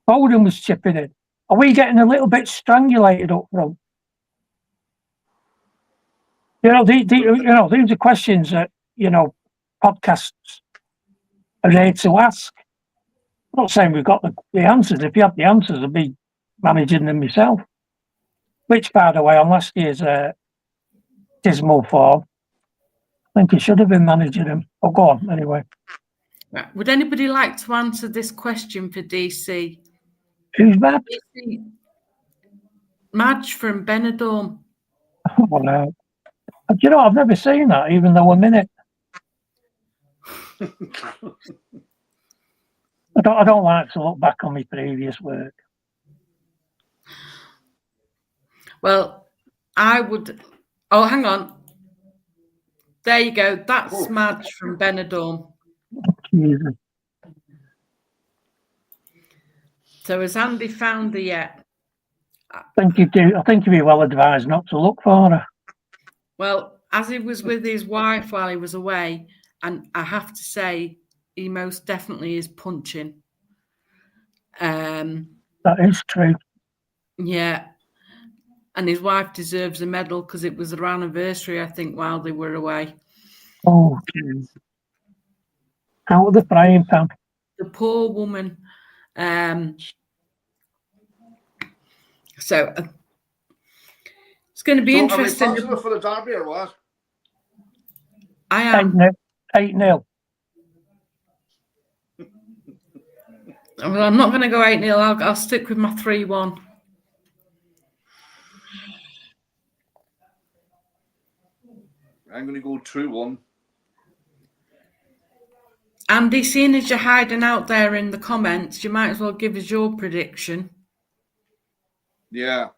Foden was chipping in. Are we getting a little bit strangulated up front? These are questions that, podcasts are there to ask. I'm not saying we've got the answers. If you have the answers, I'd be managing them myself. Which, by the way, on last year's dismal form, I think he should have been managing them. Oh, go on, anyway. Right. Would anybody like to answer this question for DC? Who's that? DC. Madge from Benidorm. Oh, no. I've never seen that, even though I'm in it. I don't like to look back on my previous work. Well, I would. Oh, hang on. There you go. That's Madge from Benidorm. Jesus. So has Andy found her yet? I think you'd be well advised not to look for her. Well, as he was with his wife while he was away, and I have to say, he most definitely is punching. That is true. Yeah. And his wife deserves a medal because it was their anniversary, I think, while they were away. Oh, geez. Out of the frying pan. The poor woman. So it's going to be interesting. Are we positive for the derby or what? I am. 8-0. Well, I'm not going to go 8-0. I'll stick with my 3-1. I'm going to go 2-1. Andy, seeing as you're hiding out there in the comments, you might as well give us your prediction. Yeah.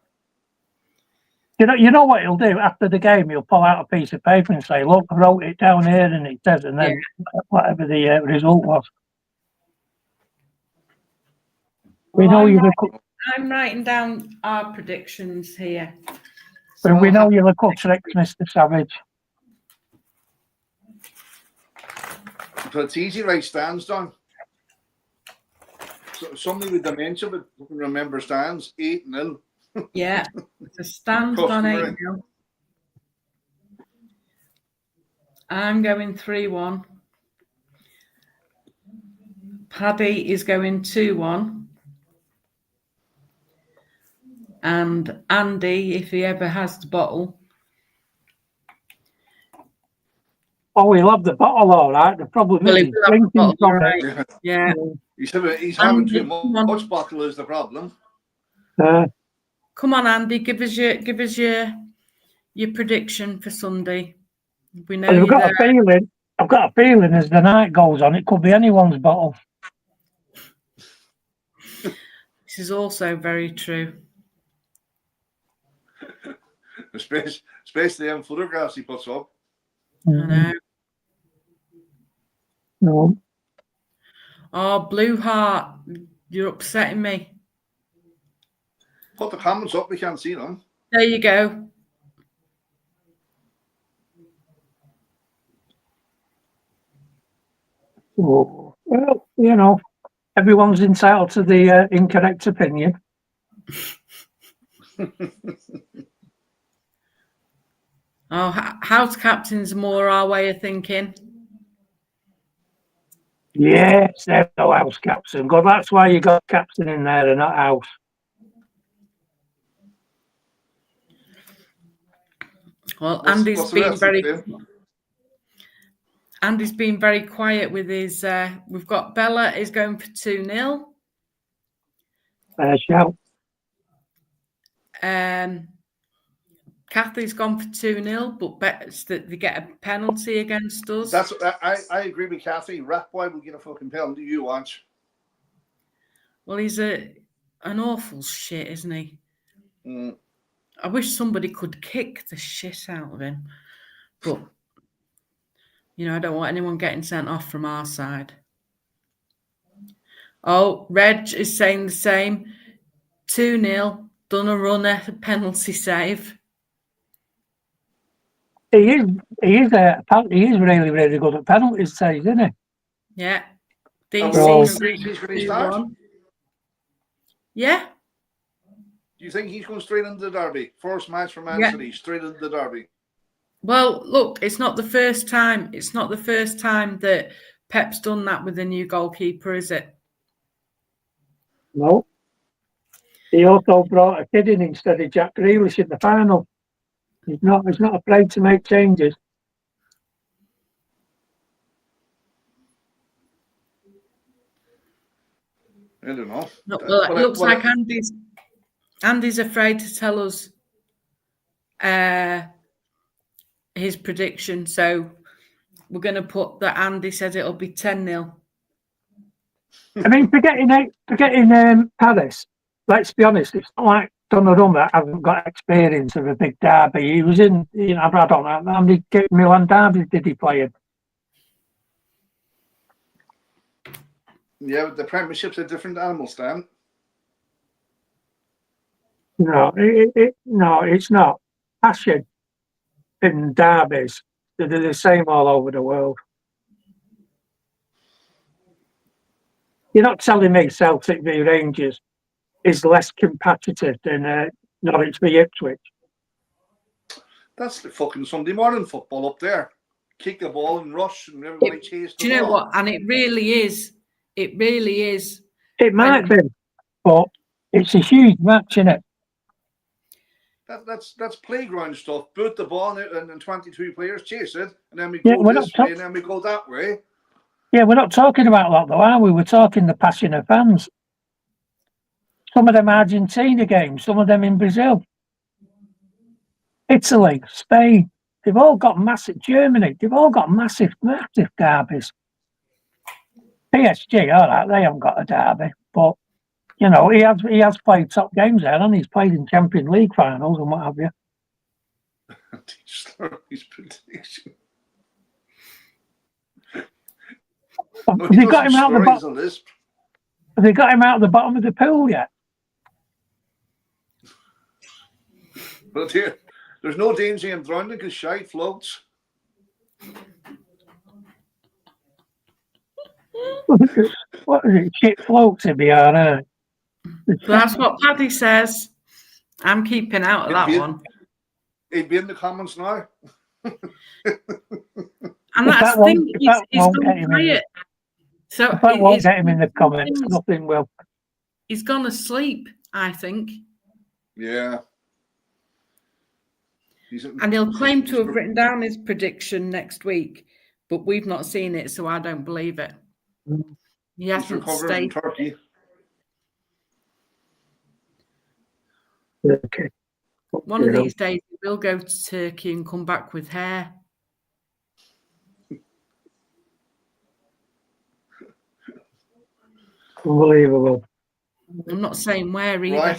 You know what he'll do after the game? He'll pull out a piece of paper and say, "Look, I wrote it down here," and it says, and then whatever the result was. I'm writing down our predictions here. So we know you're a cook tricks, Mr. Savage. But it's easy, right? Stands down. So somebody with dementia but can remember stands 8-0. Yeah, the stands on 8-0. I'm going 3-1. Paddy is going 2-1. And Andy, if he ever has the bottle. Oh, he'll have the bottle, all right. The problem is he's drinking from it. Yeah. He's having too much bottle is the problem. Come on, Andy, give us your prediction for Sunday. We know I've got a feeling as the night goes on, it could be anyone's bottle. This is also very true. Especially them photographs he puts up. I know. No. Oh, Blue Heart, you're upsetting me. Put the comments up, we can't see them. There you go. Oh, well, everyone's entitled to the incorrect opinion. Oh, house captain's more our way of thinking. Yes, there's no house captain. God, that's why you got captain in there and not house. Well, Andy's been very quiet with his. We've got Bella is going for 2-0. Shout. Kathy's gone for 2-0, but bets that they get a penalty against us. That's I agree with Kathy. Rat Boy will get a fucking penalty. You watch. Well, he's an awful shit, isn't he? Mm. I wish somebody could kick the shit out of him. But, I don't want anyone getting sent off from our side. Oh, Reg is saying the same. 2-0, done a runner, penalty save. He is really, really good at penalties saves, isn't he? Yeah. He's going to start? Yeah. Do you think he's going straight into the derby? First match for Man City, straight into the derby. Well, look, it's not the first time. It's not the first time that Pep's done that with a new goalkeeper, is it? No. He also brought a kid in instead of Jack Grealish in the final. He's not afraid to make changes. I don't know. No, well, it looks like Andy's afraid to tell us his prediction, so we're going to put that Andy says it'll be 10-0. I mean, forgetting Paris, let's be honest, it's not like Donnarumma hasn't got experience of a big derby. He was in, I don't know, how many Milan derbies did he play in? Yeah, but the Premiership's a different animal, Stan. No, it's not. Passion in derbies, they're the same all over the world. You're not telling me Celtic v Rangers is less competitive than Norwich v Ipswich? That's the fucking Sunday morning football up there. Kick the ball and rush and everybody chase the ball. Do you know what? And it really is. It really is. It might be, but it's a huge match, isn't it? That's playground stuff. Boot the ball out and 22 players chase it, and then we go this way and then we go that way. Yeah, we're not talking about that though, are we? We're talking the passion of fans. Some of them Argentina games, some of them in Brazil, Italy, Spain. They've all got massive. Germany. They've all got massive derbies. PSG, all right, they haven't got a derby, but he has played top games there, and he's played in Champions League finals and what have you. His prediction. Have they got him out the bottom? Have they got him out the bottom of the pool yet? But here, there's no danger in drowning because shite floats. What is it? Shit floats, it'd be all right. That's what Paddy says. I'm keeping out of that one. He'd be in the comments now. And that's the thing. He's gone quiet. So if that won't get him in the comments, nothing will. He's gone asleep, I think. Yeah. And he'll claim to have written down his prediction next week, but we've not seen it, so I don't believe it. He hasn't stayed. Turkey. Okay. One of these days, we'll go to Turkey and come back with hair. Unbelievable. I'm not saying where either.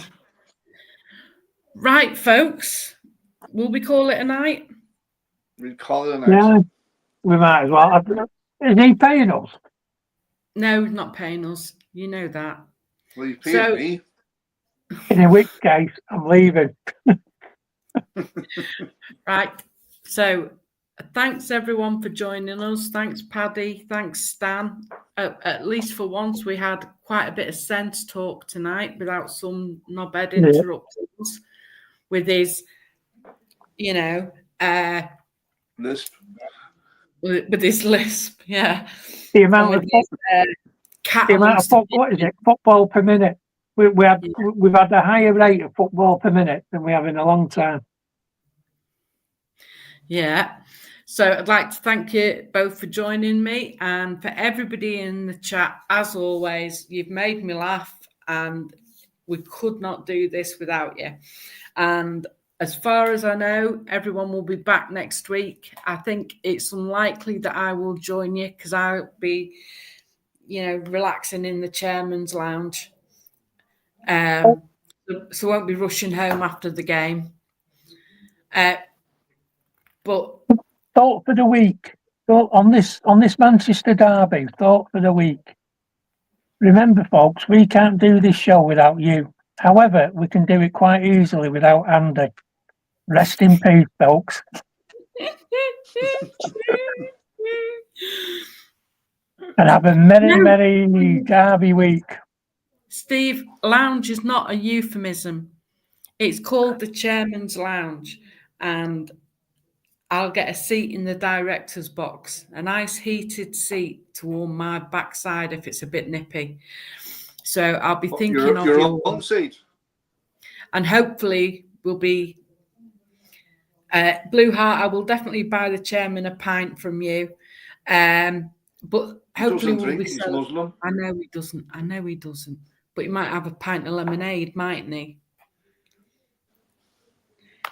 Right, folks. Will we call it a night? We'll call it a night. Yeah, we might as well. Is he paying us? No, he's not paying us. You know that. Well, he's paying me. In which case, I'm leaving. Right. So, thanks everyone for joining us. Thanks, Paddy. Thanks, Stan. At least for once, we had quite a bit of sense talk tonight without some knobhead interrupting us with his, lisp. With his lisp, yeah. The amount of what is it? Football per minute. We've had a higher rate of football per minute than we have in a long time. Yeah. So I'd like to thank you both for joining me, and for everybody in the chat. As always, you've made me laugh, and We could not do this without you. And as far as I know, everyone will be back next week. I think it's unlikely that I will join you because I'll be, relaxing in the chairman's lounge. So won't be rushing home after the game. But thought for the week. Thought on this Manchester derby. Thought for the week. Remember, folks, we can't do this show without you. However, we can do it quite easily without Andy. Rest in peace, folks. And have a merry derby week. Steve, lounge is not a euphemism. It's called the Chairman's Lounge, and I'll get a seat in the director's box, a nice heated seat to warm my backside if it's a bit nippy. So I'll be thinking of your own seat. And hopefully we'll be Blue Heart. I will definitely buy the chairman a pint from you. But hopefully we'll be Muslim. I know he doesn't. But he might have a pint of lemonade, mightn't he?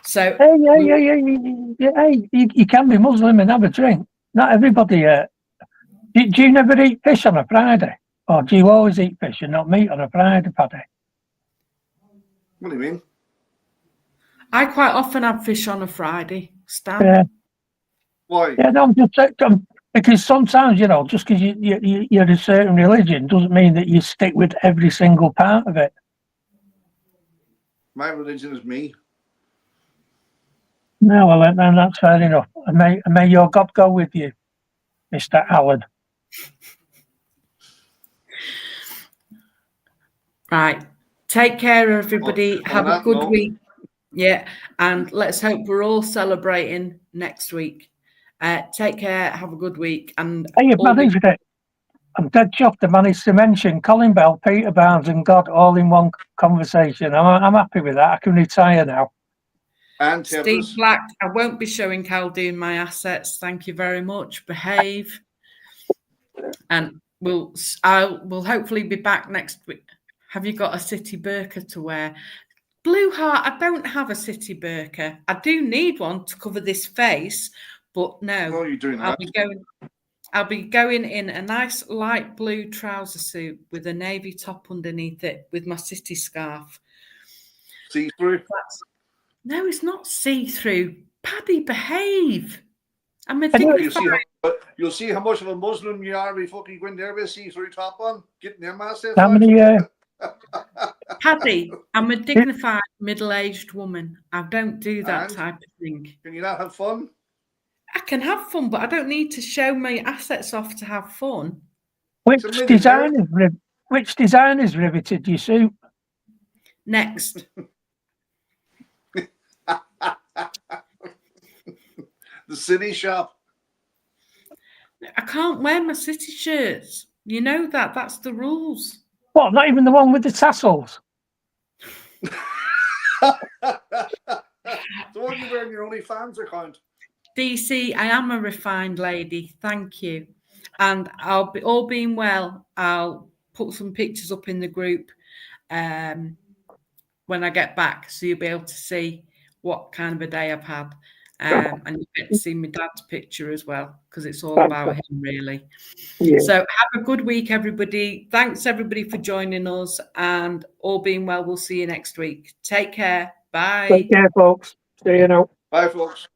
So Hey, you can be Muslim and have a drink. Not everybody. Do you never eat fish on a Friday, or do you always eat fish and not meat on a Friday, Paddy? What do you mean? I quite often have fish on a Friday, Stan. Yeah. Why? Yeah, no, I'm just because sometimes just because you're a certain religion doesn't mean that you stick with every single part of it. My religion is me. No, well, then that's fair enough. And may your God go with you, Mr. Allen. Right. Take care, everybody. Have a good week. Yeah. And let's hope we're all celebrating next week. Take care. Have a good week. And hey, you've managed it. I'm dead chuffed to manage to mention Colin Bell, Peter Barnes, and God all in one conversation. I'm happy with that. I can retire now. And Steve Black, I won't be showing Caldoon my assets. Thank you very much. Behave. And we'll hopefully be back next week. Have you got a city burqa to wear? Blue Heart, I don't have a city burqa. I do need one to cover this face, but no. Oh, you're doing that. I'll be going in a nice light blue trouser suit with a navy top underneath it with my city scarf. See-through? No, it's not see-through. Paddy, behave. I'm a You'll see how much of a Muslim you are before you go in there with a see-through top on. Getting them assets. How many? Paddy, I'm a dignified middle-aged woman. I don't do that type of thing. Can you not have fun? I can have fun, but I don't need to show my assets off to have fun. Which design is riveted your suit? Next. The city shop. I can't wear my city shirts. You know that. That's the rules. What, not even the one with the tassels? The one you wear in your OnlyFans account. DC, I am a refined lady. Thank you. And I'll be all being well. I'll put some pictures up in the group when I get back, so you'll be able to see what kind of a day I've had. And you get to see my dad's picture as well, because it's all about him, really. Yeah. So have a good week, everybody. Thanks, everybody, for joining us. And all being well, we'll see you next week. Take care. Bye. Take care, folks. See you now. Bye, folks.